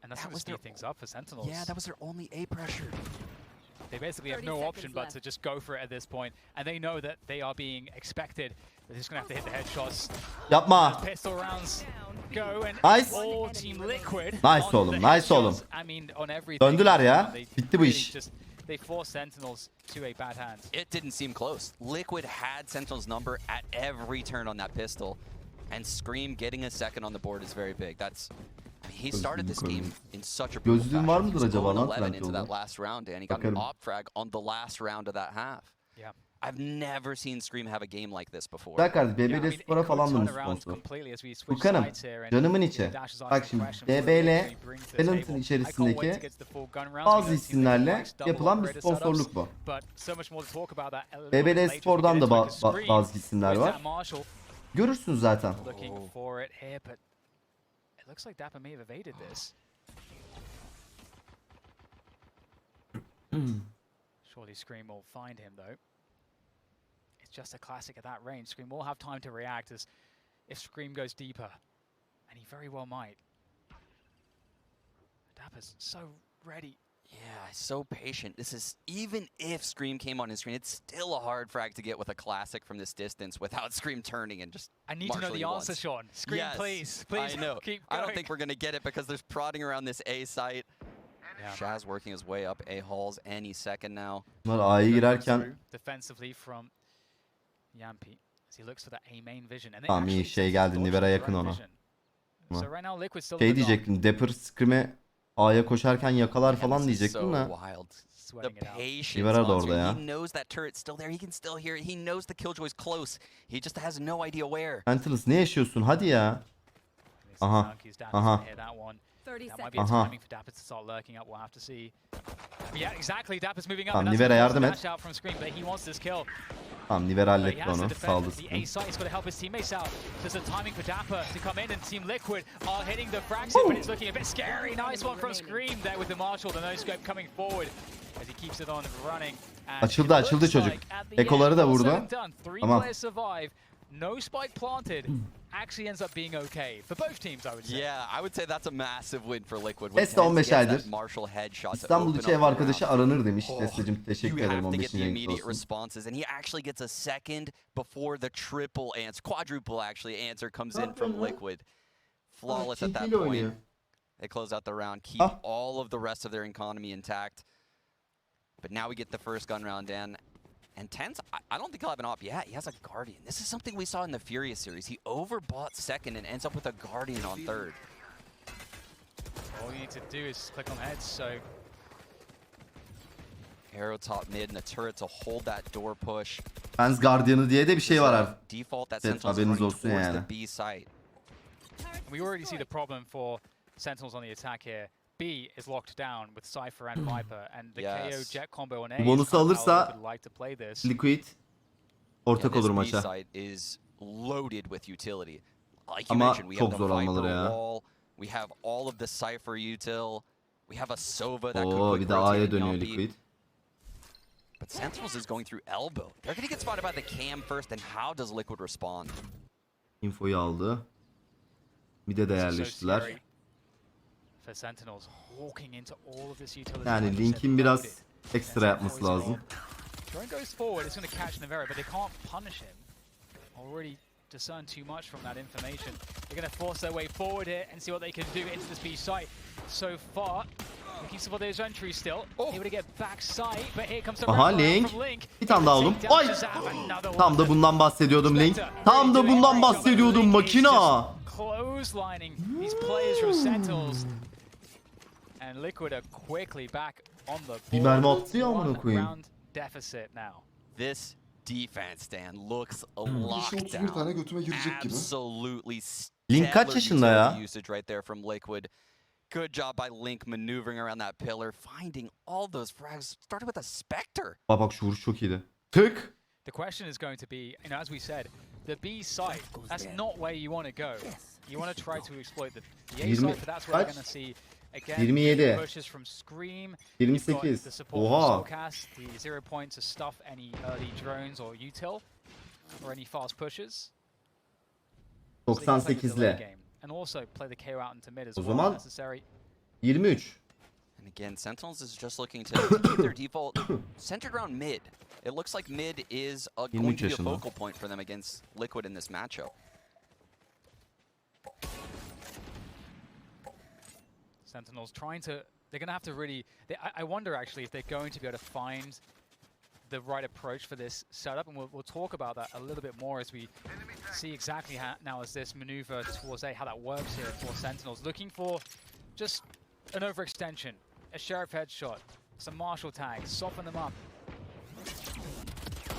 And that's going to speed things up for Sentinels. Yeah, that was their only A pressure. They basically have no option but to just go for it at this point, and they know that they are being expected. They're just going to have to hit the headshots. Yapma. Pistol rounds go and Nice. all Team Liquid. Nice oğlum, nice oğlum. I mean, on everything. Döndüler ya. Bitti bu iş. They forced Sentinels to a bad hand. It didn't seem close. Liquid had Sentinel's number at every turn on that pistol, and Scream getting a second on the board is very big. That's he started this game in such a brutal Gözlüğün var fashion. mıdır acaba lan 11 into Trendyol'da? that last round, and he got an op frag on the last round of that half. Yeah. I've never seen Scream have a game like this before. Güzel kardeşim, BBL Spor'a falan da mı sponsor? Furkan'ım, canımın içi. Bak şimdi BBL Talent'ın içerisindeki bazı isimlerle yapılan bir sponsorluk bu. BBL Spor'dan da bazı isimler var. Görürsünüz zaten. Looks like Dapper may have evaded this. Surely Scream will find him though. It's just a classic at that range. Scream will have time to react as if Scream goes deeper. And he very well might. Dapper's so ready. Yeah, so patient. This is, even if Scream came on his screen, it's still a hard frag to get with a classic from this distance without Scream turning and just I need to know the answer, Sean. Scream, yes, please. I know. Keep going. I don't think we're going to get it because there's prodding around this A site. Yeah. Shaz working his way up A halls any second now. Bunlar A'ya girerken defensively from Yampi as he looks for that A main vision. Tamam iyi şey geldi, Nivera yakın ona. So right now Liquid still Şey diyecektim, Dapper Scream'e A'ya koşarken yakalar falan diyecektim de. The patience Nivera da orada ya. He knows that turret's still there. He can still hear it. He knows the killjoy's close. He just has no idea where. Sentinels ne yaşıyorsun? Hadi ya. Aha. Aha. That might be a timing for Dapper to start lurking up. We'll have to see. Yeah, exactly. Dapper's moving up. Tamam, Nivera yardım et. Out from Scream, but he wants this kill. Tamam, Nivera halletti onu. Saldı The A site has got to help his teammates out. There's a timing for Dapper to come in, and Team Liquid are hitting the frag set, but it's looking a bit scary. Nice one from Scream there with the Marshall, the no-scope coming forward as he keeps it on running. Açıldı çocuk. Ekoları da vurdu. Tamam. No spike planted actually ends up being okay for both teams, I would say. Yeah, I would say that's a massive win for Liquid. Testa 15 aydır. Marshall headshot. İstanbul içi ev arkadaşı aranır demiş. Testacığım teşekkür ederim 15. immediate responses, and he actually gets a second before the triple answer, quadruple actually answer comes in from Liquid. Flawless at that point. They close out the round, keep all of the rest of their economy intact. But now we get the first gun round in. And TenZ, I don't think he'll have an op yet. He has a Guardian. This is something we saw in the Furious series. He overbought second and ends up with a Guardian on third. All you need to do is click on heads, so... Arrow top mid and the turret to hold that door push. TenZ Guardian'ı diye de bir şey var artık. Default that Evet, haberiniz olsun yani. The B site. We already see the problem for Sentinels on the attack here. B is locked down with Cypher and Viper, and the KO Jet combo on A. Bu bonusu alırsa like to play this. Liquid ortak olur maça. B site is loaded with utility. Like you Ama mentioned, we çok have zor the almaları Viper ya. wall, we have all of the Cypher util, we have a Sova that Oo, could bir quick de rotate A'ya in dönüyor Yompi. Liquid. But Sentinels is going through elbow. They're going to get spotted by the cam first, and how does Liquid respond? Infoyu aldı. Bir de yerleştiler. Yani Link'in biraz ekstra yapması lazım. Drone goes forward, it's going to catch Nivera, but they can't punish him. Already discern too much from that information. They're going to force their way forward here and see what they can do into this B site. So far, Aha Link. Bir tane daha oğlum. Ay! Tam da bundan bahsediyordum Link. Tam da bundan bahsediyordum makina. Bir mermi attı ya amına koyayım. This defense, Dan, looks locked down. tane götüme girecek gibi. Absolutely Link kaç yaşında ya? usage right there from Liquid. Good job by Link maneuvering around that pillar, finding all those frags. Started with a Spectre. Bak şu vuruş çok iyiydi. Tık. The question is going to be, you know, as we said, the B site, that's not where you want to go. You want to try to exploit the A site, but that's where we're going to see again 27. pushes from Scream. 28. The support Oha. from Soulcast, the 0 point to stuff any early drones or util or any fast pushes. 98'le. And also play the KO out into mid as O well zaman necessary. 23. And again, Sentinels is just looking to keep their default centered around mid. It looks like mid is going to be a focal point for them against Liquid in this matchup. Sentinels trying to, they're going to have to really, I wonder actually if they're going to be able to find the right approach for this setup, and we'll talk about that a little bit more as we see exactly how now as this maneuver towards A, how that works here for Sentinels. Looking for just an overextension, a Sheriff headshot, some Marshall tags, soften them up.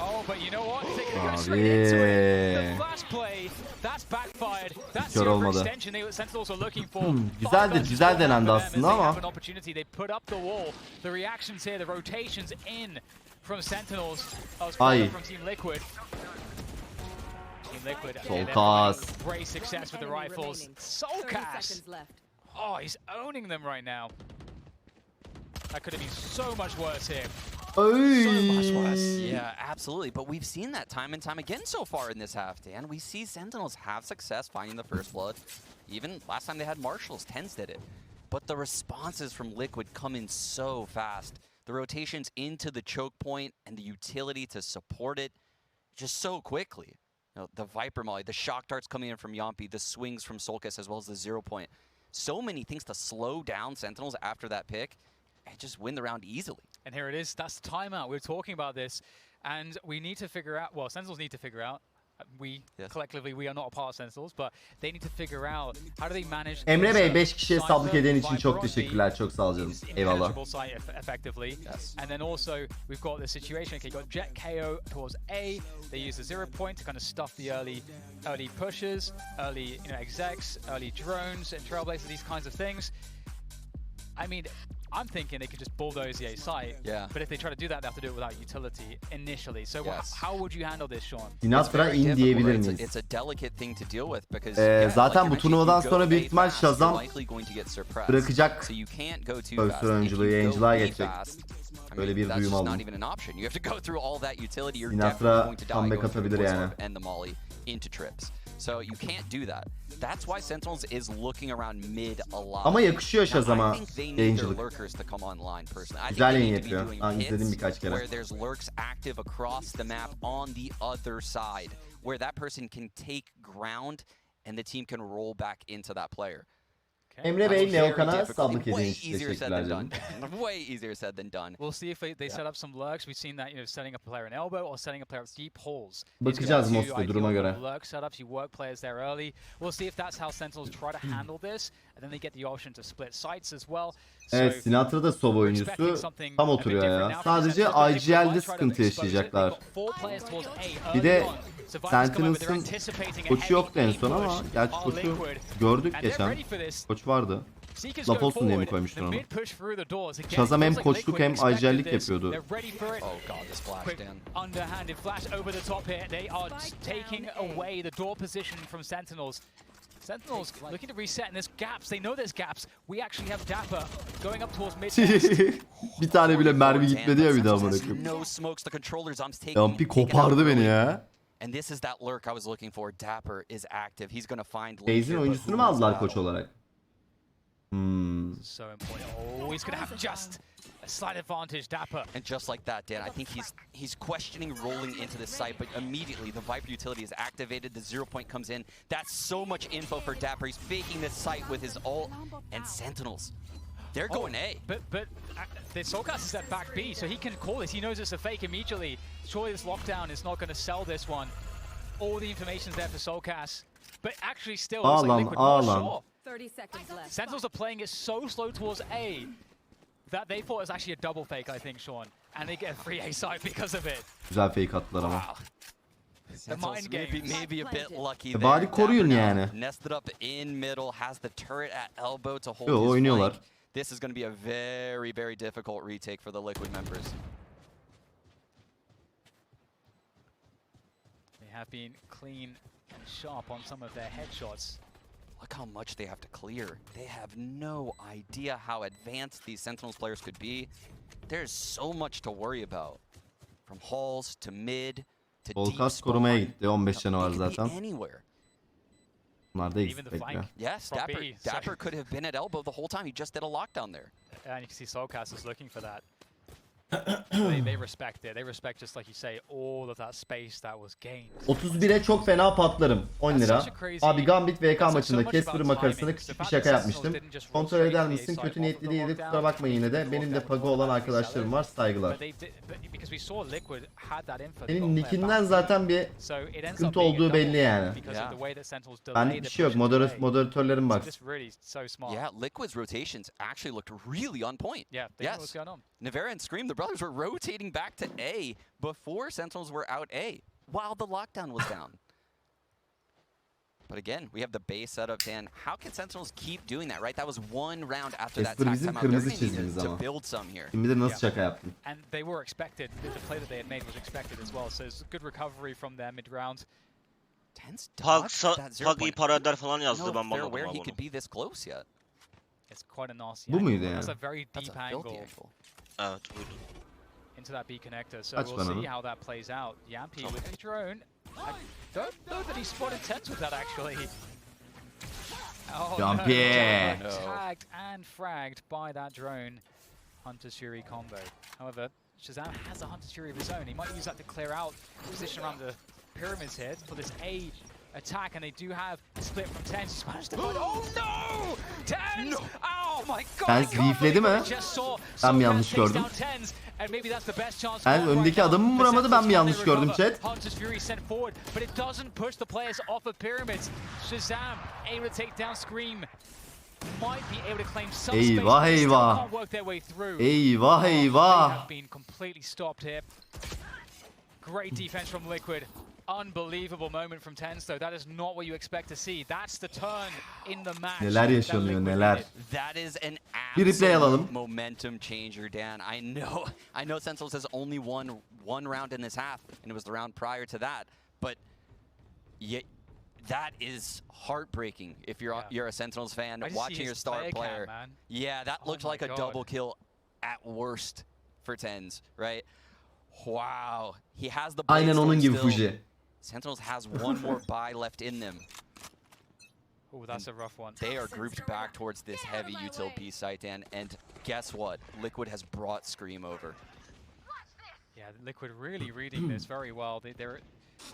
Oh, but you know what? They're going to go straight into it. The flash play, that's backfired. That's the overextension they Sentinels are looking for. Güzel denendi aslında ama. An opportunity. They put up the wall. The reactions here, the rotations in from Sentinels. From Team Liquid. Team Liquid. Soulcast. Great success with the rifles. Soulcast. Oh, he's owning them right now. That could have been so much worse here. So much worse. Yeah, absolutely. But we've seen that time and time again so far in this half, Dan. We see Sentinels have success finding the first blood. Even last time they had Marshals, Tens did it. But the responses from Liquid come in so fast. The rotations into the choke point and the utility to support it just so quickly. You know, the Viper Molly, the shock darts coming in from Yompi, the swings from Soulcast, as well as the 0 point. So many things to slow down Sentinels after that pick and just win the round easily. And here it is. That's the timeout. We're talking about this. And we need to figure out, well, Sentinels need to figure out, collectively, we are not a part of Sentinels, but they need to figure out how do they manage... Emre Bey 5 kişiye sablık eden için çok teşekkürler. Çok sağ ol canım. Eyvallah. Effectively. And then also, we've got the situation, okay, got Jet KO towards A. They use the 0 point to kind of stuff the early pushes, early execs, early drones, and trailblazers, these kinds of things. I mean, I'm thinking they could just bulldoze the A site. Yeah. But if they try to do that, they have to do it without utility initially. So how would you handle this, Sean? Sinatra in diyebilir miyiz? It's a delicate thing to deal with because zaten bu turnuvadan sonra büyük ihtimal Shazam bırakacak Öksür oyunculuğu, yayıncılığa geçecek. Böyle bir duyum aldım. Sinatra comeback atabilir yani. So you can't do that. That's why Sentinels is looking around mid a lot. Ama yakışıyor Shazam'a yayıncılık. Güzel yayın yapıyor. Ben izledim birkaç kere. Where there's lurks active across the map on the other side, where that person can take ground and the team can roll back into that player. Emre Bey, Neokan'a sablık edin için teşekkürler canım. Way easier said than done. We'll see if they set up some lurks. We've seen that, setting up a player in elbow or setting a player at deep holes. Bakacağız Mosta duruma göre. Lurk setups, you work players there early. We'll see if that's how Sentinels try to handle this, and then they get the option to split sites as well. Evet, Sinatra da sov oyuncusu tam oturuyor ya. Sadece IGL'de sıkıntı yaşayacaklar. Bir de Sentinels'ın koçu yoktu en son ama gerçi koçu gördük geçen. Koç vardı. Laf olsun diye mi koymuştun onu? Shazam hem koçluk hem IGL'lik yapıyordu. Sentinels looking to reset in this gaps. They know there's gaps. We actually have Dapper going up towards mid. Bir tane bile mermi gitmedi ya bir daha amına koyayım. Yampi kopardı beni ya. And this is that lurk I was looking for. Dapper is active. He's going to find Baze'in oyuncusunu mu aldılar koç olarak? So important. Oh, he's going to have just a slight advantage, Dapper. And just like that, Dan, I think he's questioning rolling into the site, but immediately the Viper utility is activated. The 0 point comes in. That's so much info for Dapper. He's faking this site with his ult and Sentinels. They're going A. But the Soulcast is at back B, so he can call this. He knows it's a fake immediately. Surely this lockdown is not going to sell this one. All the information's there for Soulcast, but actually still, it's like Liquid not sure. 30 seconds left. Sentinels are playing it so slow towards A that they thought it was actually a double fake, I think, Sean. And they get a free A side because of it. Güzel fake attılar ama. Wow. The mind game. Maybe a bit lucky there. Bari koruyun yani. Nested up in middle, has the turret at elbow to hold Yo, his oynuyorlar. flank. This is going to be a very, very difficult retake for the Liquid members. They have been clean and sharp on some of their headshots. Look how much they have to clear. They have no idea how advanced these Sentinels players could be. There's so much to worry about. From halls to mid to deep Volkas korumaya spawn. gitti. 15 canı var They could be zaten. anywhere. Bunlar da Even the eksik bekle. flank. Yes, From Dapper, B, Dapper could have been at elbow the whole time. He just did a lockdown there. And you can see Soulcast is looking for that. They respect it. They respect, just like you say, all of that space that was gained. 31'e çok fena patlarım. 10 lira. Abi Gambit VK maçında Casper makarasına küçük bir şaka yapmıştım. Kontrol eder misin? Kötü niyetli değildi. Kusura bakmayın yine de. Benim de Pago olan arkadaşlarım var. Saygılar. Benim nickinden zaten bir sıkıntı olduğu belli yani. Ben bir şey yok. Moderatörlerim bak. Yeah, Liquid's rotations actually looked really on point. Yeah, they know what's going on. Nevera and Scream, the brothers were rotating back to A before Sentinels were out A, while the lockdown was down. But again, we have the base setup, Dan. How can Sentinels keep doing that, right? That was one round after that Casper bizim timeout. They're kırmızı going to çizgimiz need to ama. build some here. Kim bilir nasıl şaka yaptım. And they were expected. The play that they had made was expected as well. So it's a good recovery from their mid-round. Tense Pug, dodged that zero Pug iyi point. para eder falan I don't yazdı, know ben if they're bakmadım aware abi he onu. could be this close yet. It's quite a nasty Bu angle. muydu That's yani? a very That's deep a filthy angle angle. Evet buydu. into that B connector. So Aç we'll bana. see how that plays out. Yampy with the drone. I don't know that he spotted Tense with that actually. Oh, Yampy! No. Tagged and fragged by that drone Hunter Shuri combo. However, Shazam has a Hunter Shuri of his own. He might use that to clear out position around the pyramids here for this A attack, and they do have a split from Tense. He's managed to find. Oh no! Tense! No. Oh my god! Tense beefledi mi? Ben mi yanlış gördüm? Ben öndeki adamı mı vuramadı, ben mi yanlış gördüm chat? Hunter's Fury sent forward, but it doesn't push the players off of pyramids. Shazam able to take down Scream. Might be able to claim some space, Eyvah but they still eyvah. can't work their way through. Eyvah They eyvah. have been completely stopped here. Great defense from Liquid. Unbelievable moment from Tense though. That is not what you expect to see. That's the turn in the match. Neler yaşanıyor neler. That is an Bir replay alalım. absolute momentum changer, Dan. I know Sentinels has only won one round in this half, and it was the round prior to that. But yet, that is heartbreaking if you're a Sentinels fan watching your star player. Yeah, that looked like a double kill at worst for Tens, right? Wow, he has the Aynen onun gibi still. Fuji. Sentinels has one more buy left in them. Oh, that's a rough one. They are grouped back towards this heavy util B site, Dan, and guess what? Liquid has brought Scream over. Yeah, Liquid really reading this very well.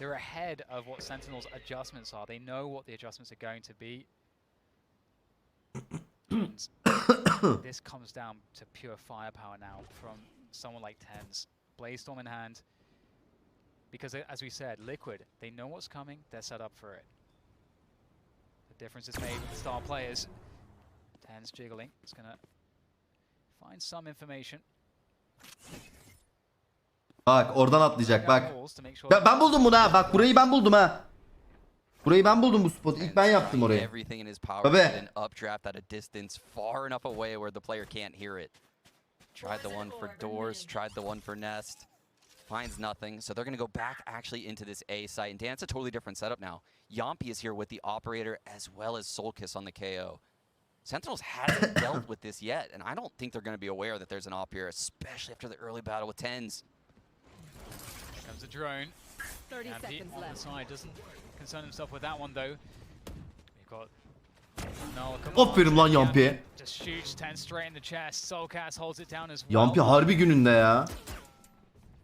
They're ahead of what Sentinel's adjustments are. They know what the adjustments are going to be. And this comes down to pure firepower now from someone like Tens. Blaze Storm in hand. Because as we said, Liquid, they know what's coming, they're set up for it. The difference is made with the star players. Tens jiggling. It's gonna find some information. Bak oradan atlayacak bak. Ben buldum bunu ha. Bak burayı ben buldum ha. Burayı ben buldum bu spotu. İlk ben yaptım orayı. Everything in his power to get an updraft at a distance far enough away where the player can't hear it. Tried the one for Doors, tried the one for Nest. Finds nothing, so they're going to go back actually into this A site. And Dan, it's a totally different setup now. Yampy is here with the Operator as well as Soulkiss on the KO. Sentinels hasn't dealt with this yet, and I don't think they're going to be aware that there's an op here, especially after the early battle with Tens. Here comes the drone. 30 Yampy seconds on the left. side doesn't concern himself with that one though. We've got no, come Aferin lan Yampy. Just shoots 10 straight in the chest. Soulcast holds it down as well. Yampy harbi gününde ya.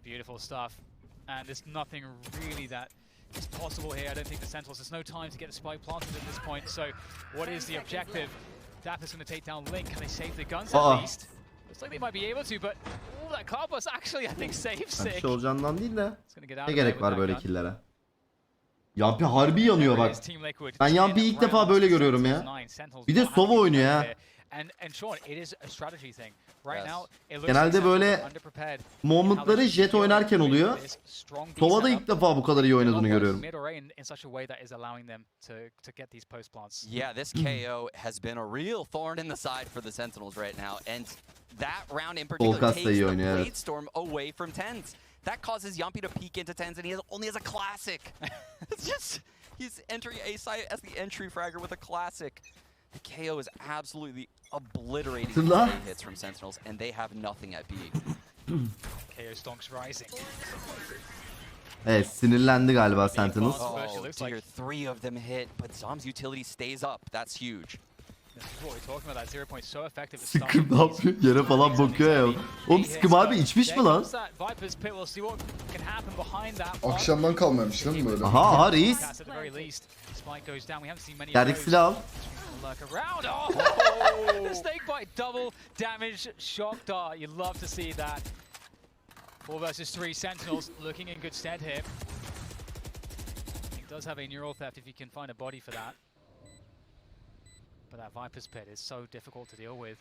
Beautiful stuff. And there's nothing really that is possible here. I don't think the Sentinels, there's no time to get the spike planted at this point. So what is the objective? Dapper's going to take down Link. Can they save the guns at least? Looks like they might be able to, but that car bus actually I think saves Sick. Bir şey olacağından değil de ne gerek var böyle killere? Yampi harbi yanıyor bak. Ben Yampi'yi ilk defa böyle görüyorum ya. Bir de Sova oynuyor ha. Genelde böyle momentları Jet oynarken oluyor. Sova'da ilk defa bu kadar iyi oynadığını görüyorum. Yeah, this KO has been a real thorn in the side for the Sentinels right now, and that round in particular takes the Blade Storm away from TenZ. That causes Yampi to peek into TenZ, and he only has a classic. It's just, he's entering A site as the entry fragger with a classic. The KO is absolutely obliterating the hits from Sentinels, and they have nothing at B. KO stonks rising. Evet, sinirlendi galiba Sentinels. Oh dear, 3 of them hit, but Zom's utility stays up. That's huge. Sıkım ne yapıyor? Yere falan bakıyor ya. Oğlum Sıkım abi içmiş mi lan? Akşamdan kalmamış değil mi böyle? Aha reis. Yerdeki silah al. Snakebite double damage shock dart. You love to see that. 4 versus 3 Sentinels looking in good stead here. He does have a neural theft if you can find a body for that. But that Viper's Pit is so difficult to deal with.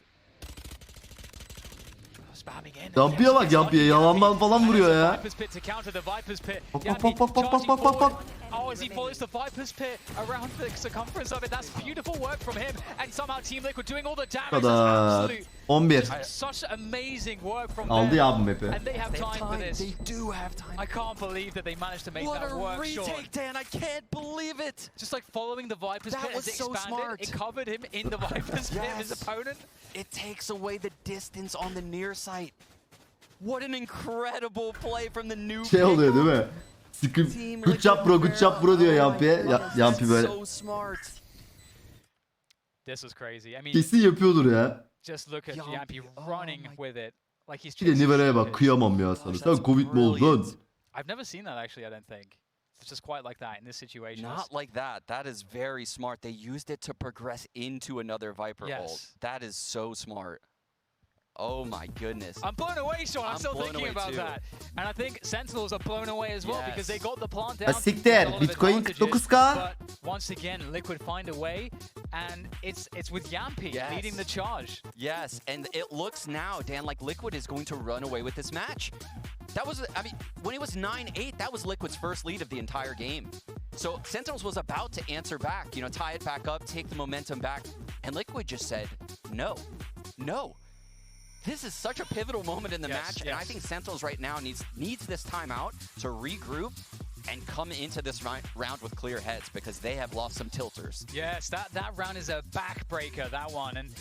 Spamming in. Yampi'ye bak, Yampi'ye yalandan falan vuruyor ya. Viper's Pit to counter the Viper's Pit. Bak. Oh, as he follows the Viper's Pit around the circumference of it. That's beautiful work from him. And somehow Team Liquid doing all the damage. Kadar. 11. Such amazing work from Aldı ya bu map'i. And they have time for this. They do have time. I can't believe that they managed to make that work. What a retake, Dan! I can't believe it. Just like following the Viper's Pit as it so expanded, smart. it covered him in the Viper's Pit of his opponent. It takes away the distance on the near site. What an incredible play from the new. Şey oluyor değil mi? Sıkım. Good job bro diyor Yampi'ye. Yampi böyle. This was crazy. I mean, kesin yapıyordur ya. Just look at Yampi running with it. Like he's bir de Nivera'ya bak, kıyamam ya sana. Sen Covid mi oldun? I've never seen that actually, I don't think. It's just quite like that in this situation. Not like that. That is very smart. They used it to progress into another Viper ult. That is so smart. Oh my goodness. I'm blown away, Sean. I'm still thinking about that. And I think Sentinels are blown away as well because they got the plant down. Siktir. Bitcoin 49k. But once again, Liquid find a way, and it's with Yampi leading the charge. Yes, and it looks now, Dan, like Liquid is going to run away with this match. That was, I mean, when it was 9-8, that was Liquid's first lead of the entire game. So Sentinels was about to answer back, you know, tie it back up, take the momentum back, and Liquid just said, no. This is such a pivotal moment in the match, and I think Sentinels right now needs this timeout to regroup and come into this round with clear heads because they have lost some tilters. Yes, that round is a backbreaker, that one, and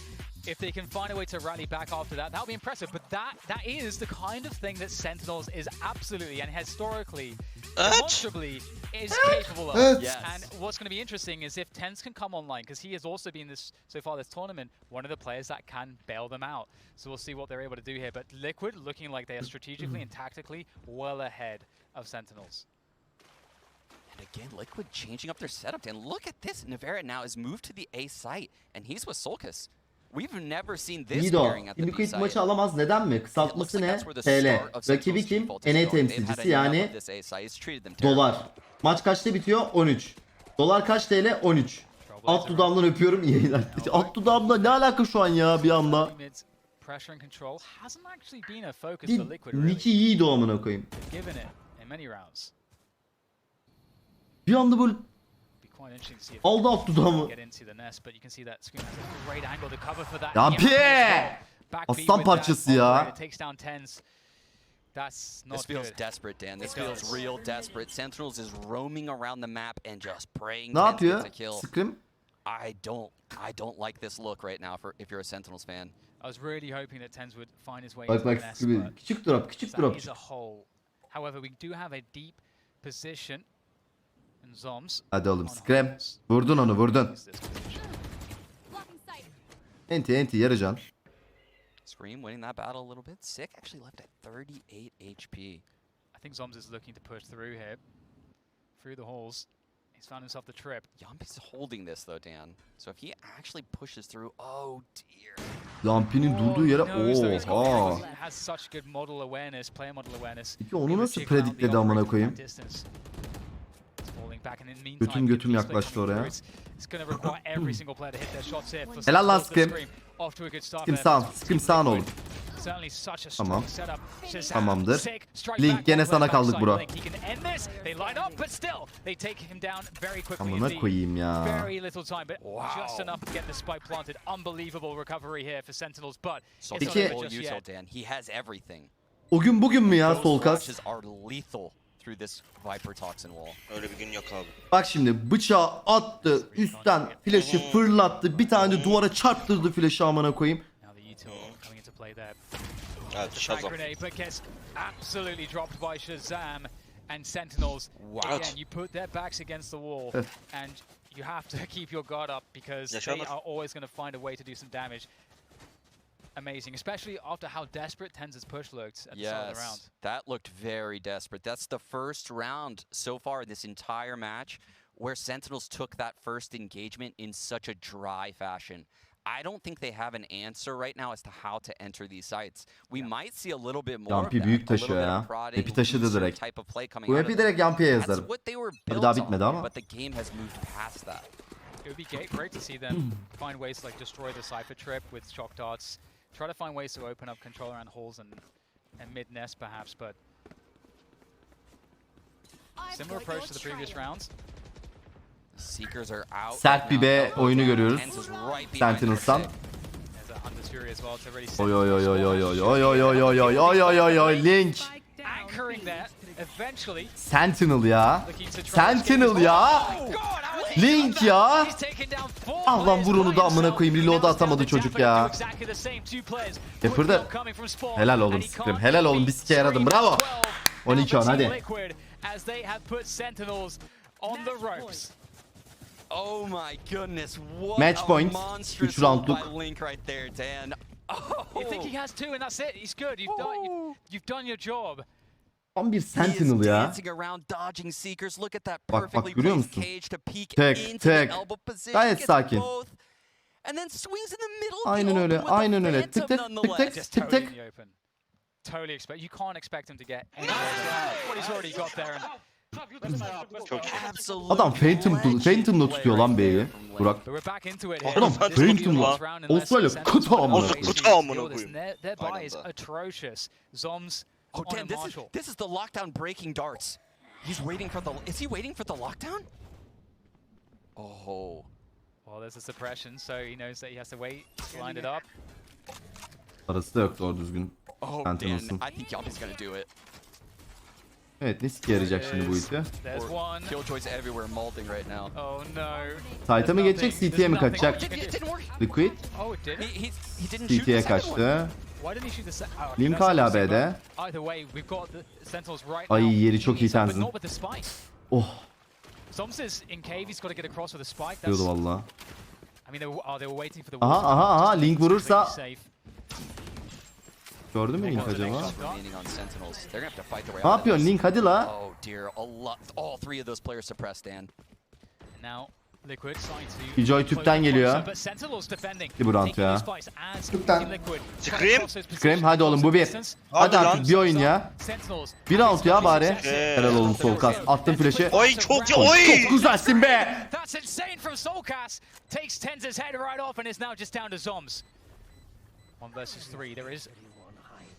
if they can find a way to rally back after that, that'll be impressive. But that is the kind of thing that Sentinels is absolutely and historically, demonstrably, is capable of. Yes. And what's going to be interesting is if TenZ can come online, because he has also been so far this tournament, one of the players that can bail them out. So we'll see what they're able to do here. But Liquid looking like they are strategically and tactically well ahead of Sentinels. And again, Liquid changing up their setup. And look at this. Nivera now has moved to the A site, and he's with Solkis. We've never seen this pairing at the B site. maçı alamaz. Neden mi? Kısaltması ne? TL. Rakibi kim? NA temsilcisi yani dolar. Maç kaçta bitiyor? 13. Dolar kaç TL? 13. Alt dudağımdan öpüyorum. İyi yayınlar. Alt dudağımda ne alaka şu an ya bir anda? Nick'i iyiydi o amına koyayım. Bir anda böyle aldı alt dudağımı. Yampi! Aslan parçası ya. This feels desperate, Dan. This feels real desperate. Sentinels is roaming around the map and just praying TenZ gets a kill. Scrim? I don't like this look right now for if you're a Sentinels fan. I was really hoping that TenZ would find his way into the nest, but küçük drop. Is a hole. However, we do have a deep position. And Zoms. Hadi oğlum Scrim. Vurdun onu, vurdun. Enti yarıcan. Scream winning that battle a little bit. Sick actually left at 38 HP. I think Zoms is looking to push through here. Through the halls. He's found himself the trip. Yampi's holding this though, Dan. So if he actually pushes through, oh dear. Yampi'nin durduğu yere oha. Has such good model awareness, player model awareness. Peki onu nasıl predikledi amına koyayım? Götüm yaklaştı oraya. Helal lan Scream. Scream sağın oğlum. Tamam. Tamamdır. Link gene sana kaldık bro. Amına koyayım ya. Peki o gün bugün mü ya Solkas? Öyle bir gün yok abi. Bak şimdi bıçağı attı, üstten flash'ı fırlattı, bir tane de duvara çarptırdı flash'ı amına koyayım. Evet, Shazam. Absolutely dropped by Shazam and Sentinels. Again, you put their backs against the wall and you have to keep your guard up because they are always going to find a way to do some damage. Amazing, especially after how desperate TenZ's push looked at the start of the round. That looked very desperate. That's the first round so far this entire match where Sentinels took that first engagement in such a dry fashion. I don't think they have an answer right now as to how to enter these sites. We might see a little bit more Yampi büyük taşıyor ya. Epi taşıdı direkt. Bu Epi direkt Yampi'ye yazarım. Tabii daha bitmedi ama. But the game has moved past that. It would be great to see them find ways to like destroy the Cypher trip with shock darts. Try to find ways to open up control around holes and mid nest perhaps, but similar approach to the previous rounds. Seekers are out. Sert bir B oyunu görüyoruz. Sentinels'tan. Oy oy oy oy oy oy oy oy oy oy oy oy oy oy oy Link. Sentinel ya. Sentinel ya. Link ya. Ah lan vur onu da amına koyayım. Reload'u atamadı çocuk ya. Yapırdı. Helal oğlum Scream. Helal oğlum bir sike yaradım. Bravo. 12-10 hadi. Oh my goodness, what match point. 3 roundluk. Right there, Dan. You think he has two and that's it? He's good. You've done your job. Tam bir Sentinel ya. Bak bak görüyor musun? Tek tek. Gayet sakin. Aynen öyle. Aynen öyle. Tık tık tık tık tık tık. Totally expect. You can't expect him to get anywhere what he's already got there. Adam Phantom'la tutuyor lan B'yi. Burak. Adam Phantom'la. Avustralya kıta amına koyayım. Their buy is atrocious. Zoms. Oh damn, this is the lockdown breaking darts. Is he waiting for the lockdown? Oh. Well, there's a suppression, so he knows that he has to wait to line it up. Arası da yok doğru düzgün. Oh Dan, I think Yampi's gonna do it. Evet ne sike yarayacak şimdi bu iti? Killjoy's everywhere molding right now. Oh no. Site'a mı geçecek, CT'ye mi kaçacak? Liquid. CT'ye kaçtı. Link hala B'de. Ay yeri çok iyi Tenzin. Oh. Diyordu valla. Aha aha aha Link vurursa. Gördün mü Link acaba? Ne yapıyorsun Link hadi la? Killjoy tüpten geliyor. Bir bu round ya. Tüpten. Scream. Hadi oğlum bu bir. Hadi artık bir oyun ya. Bir round ya bari. Helal oğlum Solkas. Attın flash'ı. Oy çok iyi. Oy. Çok güzelsin be.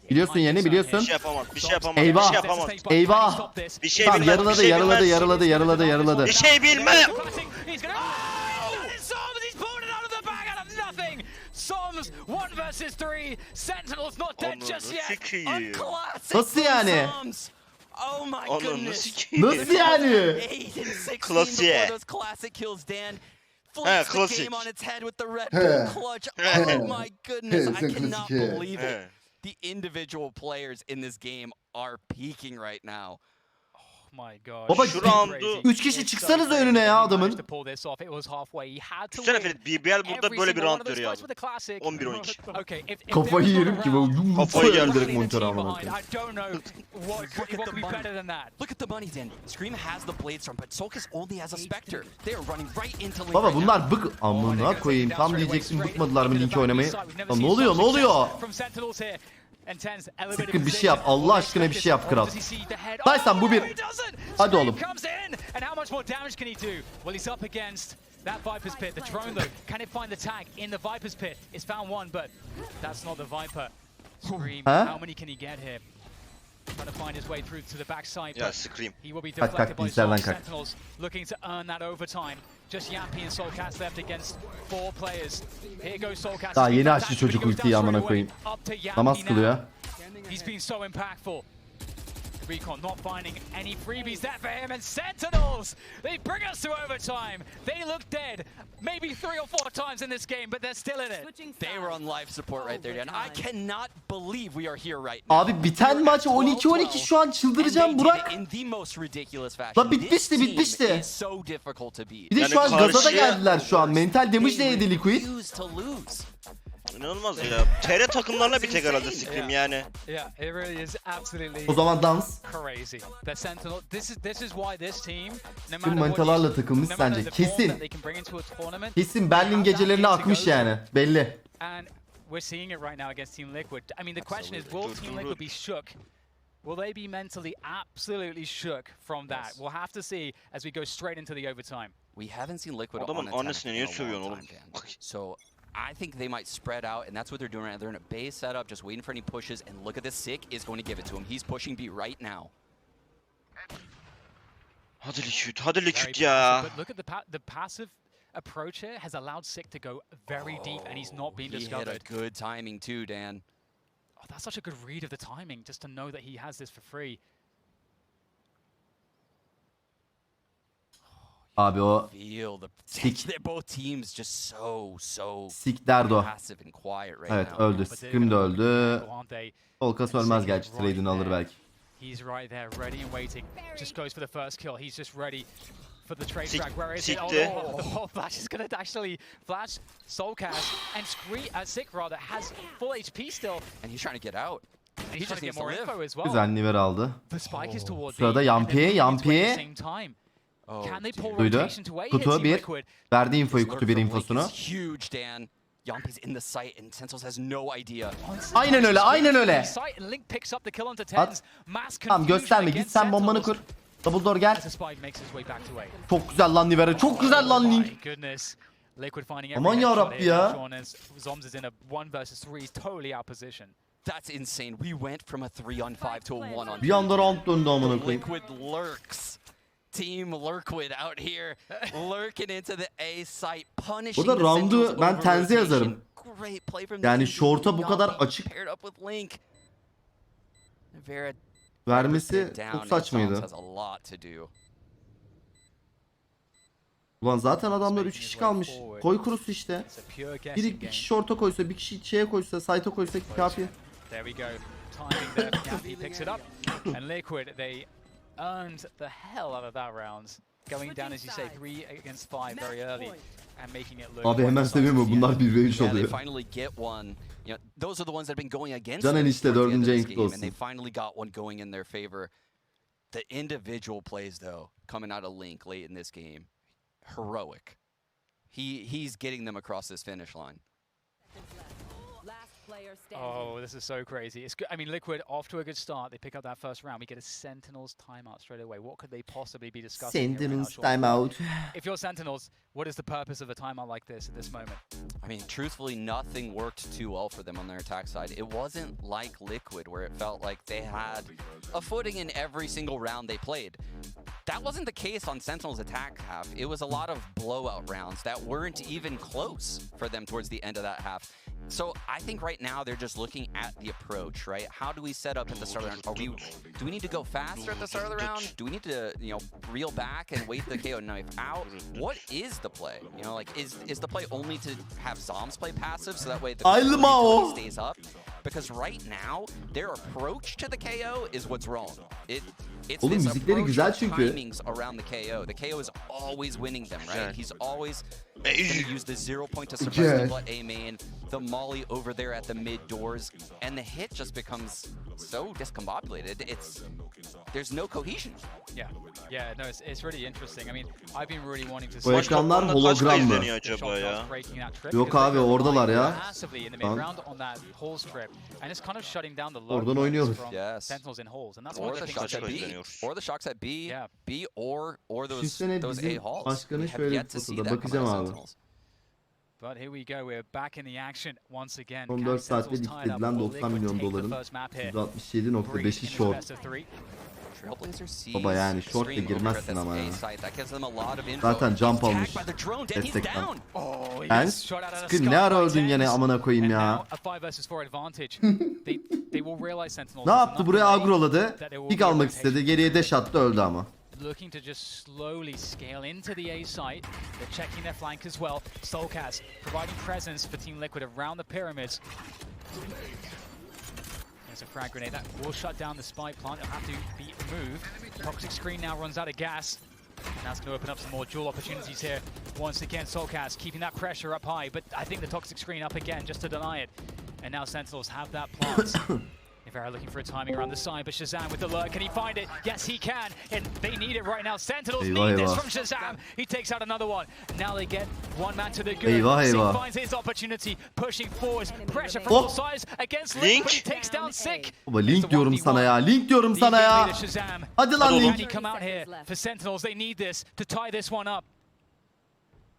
Biliyorsun yeni biliyorsun. Bir şey yapamaz. Bir şey yapamaz. Eyvah. Bir şey yapamaz. Eyvah. Bir şey Tamam bilmez. yarıladı. Bir şey bilmem. Soms 1 versus 3. Sentinels not dead just yet. Nasıl yani? Oh my goodness. Nasıl yani? Klasiğe. Flips the game on its head with the Red Bull clutch. Oh my goodness, I cannot believe it. The individual players in this game are peaking right now. Baba Şu roundu 3 kişi çıksanız önüne ya adamın. Düşünsene Ferit, BBL burada böyle bir round veriyor abi. 11-12. Kafayı yerim ki böyle Kafayı yerim. direkt monitöre amına koyayım. Look at the money, Dan. Scream has the blade storm, but Solkas only has a Spectre. They are running right into Link. Baba bunlar bık amına koyayım. Tam diyeceksin bıkmadılar mı Link'i oynamayı? Lan ne oluyor, ne oluyor? Sıkı bir şey yap. Allah aşkına bir şey yap kral. Dyson bu bir. Hadi oğlum. That Viper's pit, the drone though, can it find the tag in the Viper's pit? It's found one, but that's not the Viper. Scream, how many can he get here? Trying to find his way through to the backside. Ya Scream. He will be deflected by Sentinels, looking to earn that overtime. Just Yampy and Soulcast left against 4 players. Here goes Soulcast. Daha yeni açtı çocuk ultiyi amına koyayım. Namaz kılıyor. He's been so impactful. Recon not finding any freebies there for him, and Sentinels, they bring us to overtime. They look dead, maybe 3 or 4 times in this game, but they're still in it. They were on life support right there, Dan. I cannot believe we are here right now. Abi biten maç 12-12 şu an çıldıracağım Burak. Lan bitmişti. Bir de şu an gaza da geldiler şu an. Mental damage de yedi Liquid. İnanılmaz ya. TR takımlarına bir tek herhalde Scream yani. O zaman dans. Tüm manitalarla takılmış sence. Kesin. Kesin Berlin gecelerine akmış yani. Belli. We're seeing it right now against Team Liquid. I mean, the question is, will Team Liquid be shook? Will they be mentally absolutely shook from that? We'll have to see as we go straight into the overtime. We haven't seen Liquid on Adamın annesine niye sövüyorsun oğlum? So I think they might spread out, and that's what they're doing right now. They're in a base setup, just waiting for any pushes, and look at this. Sick is going to give it to him. He's pushing B right now. Hadi Liquid ya. But look at the passive approach here has allowed Sick to go very deep, and he's not been discovered. He hit a good timing too, Dan. Oh, that's such a good read of the timing, just to know that he has this for free. Abi o both teams just so Sik derdi o. passive and quiet right Evet now. öldü. Scream de öldü. Solkas ölmez gerçi. Trade'ini alır belki. He's right there, ready and waiting. Just goes for the first kill. He's just ready for the trade track. Where is it? Oh, Flash is gonna actually flash Soulcast, and Sick rather has full HP still, and he's trying to get out. And he's trying to get more info as well. Güzel niver aldı. The spike is towards sırada Yampy. Duydu. Kutu 1. Verdi infoyu, kutu 1 infosunu. Aynen öyle, aynen öyle. At. Tamam gösterme, git sen bombanı kur. Double door gel. Çok güzel lan Nivera, çok güzel lan Link. Aman yarabbi ya. That's insane. We went from a 3-on-5 to a 1-on-2. Bir anda round döndü amına koyayım. Liquid lurks. Team Lurkwood out here lurking into the A site, punishing. Bu da roundu ben tenze yazarım. Yani short'a bu kadar açık vermesi çok saçmaydı. Ulan zaten adamlar 3 kişi kalmış. Koy kurusu işte. Bir kişi short'a koysa, bir kişi şeye koysa, site'a koysa kafi. There we go. Timing there. Yampy picks it up. And Liquid, they earned the hell out of that round. Going down, as you say, 3 against 5 very early and making it look. Abi hemen seviyor mu? Bunlar 1v3 oluyor. They finally get one. You know, those are the ones that have been going against them işte 4. game, and they finally got one going in their favor. The individual plays though, coming out of Link late in this game, heroic. He's getting them across this finish line. Oh, this is so crazy. It's good. I mean, Liquid off to a good start. They pick up that first round. We get a Sentinels timeout straight away. What could they possibly be discussing? Sentinels timeout. If you're Sentinels, what is the purpose of a timeout like this at this moment? I mean, truthfully, nothing worked too well for them on their attack side. It wasn't like Liquid, where it felt like they had a footing in every single round they played. That wasn't the case on Sentinel's attack half. It was a lot of blowout rounds that weren't even close for them towards the end of that half. So I think right now they're just looking at the approach, right? How do we set up at the start of the round? Do we need to go faster at the start of the round? Do we need to, you know, reel back and wait the KO knife out? What is the play? You know, like is the play only to have Zombs play passive so that way the stays up? Because right now their approach to the KO is what's wrong. It's Oğlum this müzikleri approach güzel of çünkü. timings around the KO. The KO is always winning them, right? He's always going to use the 0 point to suppress Yeah. the butt A main, the molly over there at the mid doors, and the hit just becomes so discombobulated. There's no cohesion. Yeah, no, it's really interesting. I mean, I've been really wanting to Bu see ekranlar Kaç hologram mı? izleniyor acaba ya? breaking that trip Yok because abi, they're oradalar relying ya. massively in the Şu an. mid round on that halls trip, and it's kind of shutting down the low Oradan points oynuyoruz. from Yes. Sentinels in halls, and that's Or one of the the shots things at that B. izleniyoruz. Or the shots at B. Yeah. B or those Düşünsene A bizim halls. başkanı We have şöyle yet bir to see fotoda that come bakacağım out of abi. Sentinels. But here we go, we're back in the action once again. 14 saatte Sentinels bitti tied up, edilen will 90 Liquid milyon take the doların first map here? 167.5'i Breeze in this short. best of three. Trailblazer sees Baba yani short da Scream girmezsin over ama at ya. this A site. That gives them a lot of info. Zaten jump He's almış tagged by the drone, and he's destekten. down. Oh, he Sen gets shot out of the Scream sky ne ara by öldün gene Tens. amına koyayım And ya. now a 5 versus 4 advantage. they will realize Sentinels. Ne is yaptı enough buraya away agroladı. that there will Pik be a almak rotation. istedi. Geriye dash attı, öldü ama. Looking to just slowly scale into the A site. They're checking their flank as well. Soulcast providing presence for Team Liquid around the pyramids. There's a frag grenade that will shut down the spy plant. It'll have to be moved. Toxic Screen now runs out of gas. And that's going to open up some more duel opportunities here. Once again, Soulcast keeping that pressure up high, but I think the Toxic Screen up again just to deny it. And now Sentinels have that plant. Nivera looking for a timing around the side, but Shazam with the lurk. Can he find it? Yes, he can. And they need it right now. Sentinels need this from Shazam. He takes out another one. Now they get one man to the good. Sick finds his opportunity. Pushing forward. Pressure from all sides against Link. But he takes down Sick. Baba Link diyorum sana ya. Link diyorum sana ya. Hadi lan Can he Link. come out here for Sentinels? They need this to tie this one up.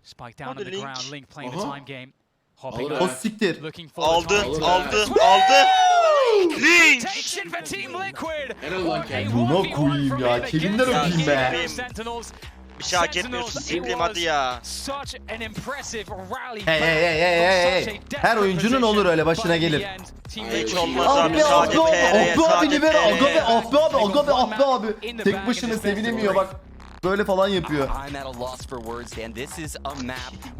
Spike down on the ground. Link playing the time game. Hopping O over. siktir. Looking for Aldı. Link! Takes it for Team Liquid. Buna koyayım ya. Kelinden öpeyim be. Bir şey hak etmiyorsun Scream hadi ya. Such an impressive rally. Hey. Her oyuncunun olur öyle, başına gelir. Hiç olmaz Ah abi be ah sadece be TR'ye ah be abi sadece Nivera, aga be TR'ye. ah be abi, aga be ah be abi. Tek başına sevinemiyor bak. Böyle falan yapıyor. I'm at a loss for words, Dan. This is a map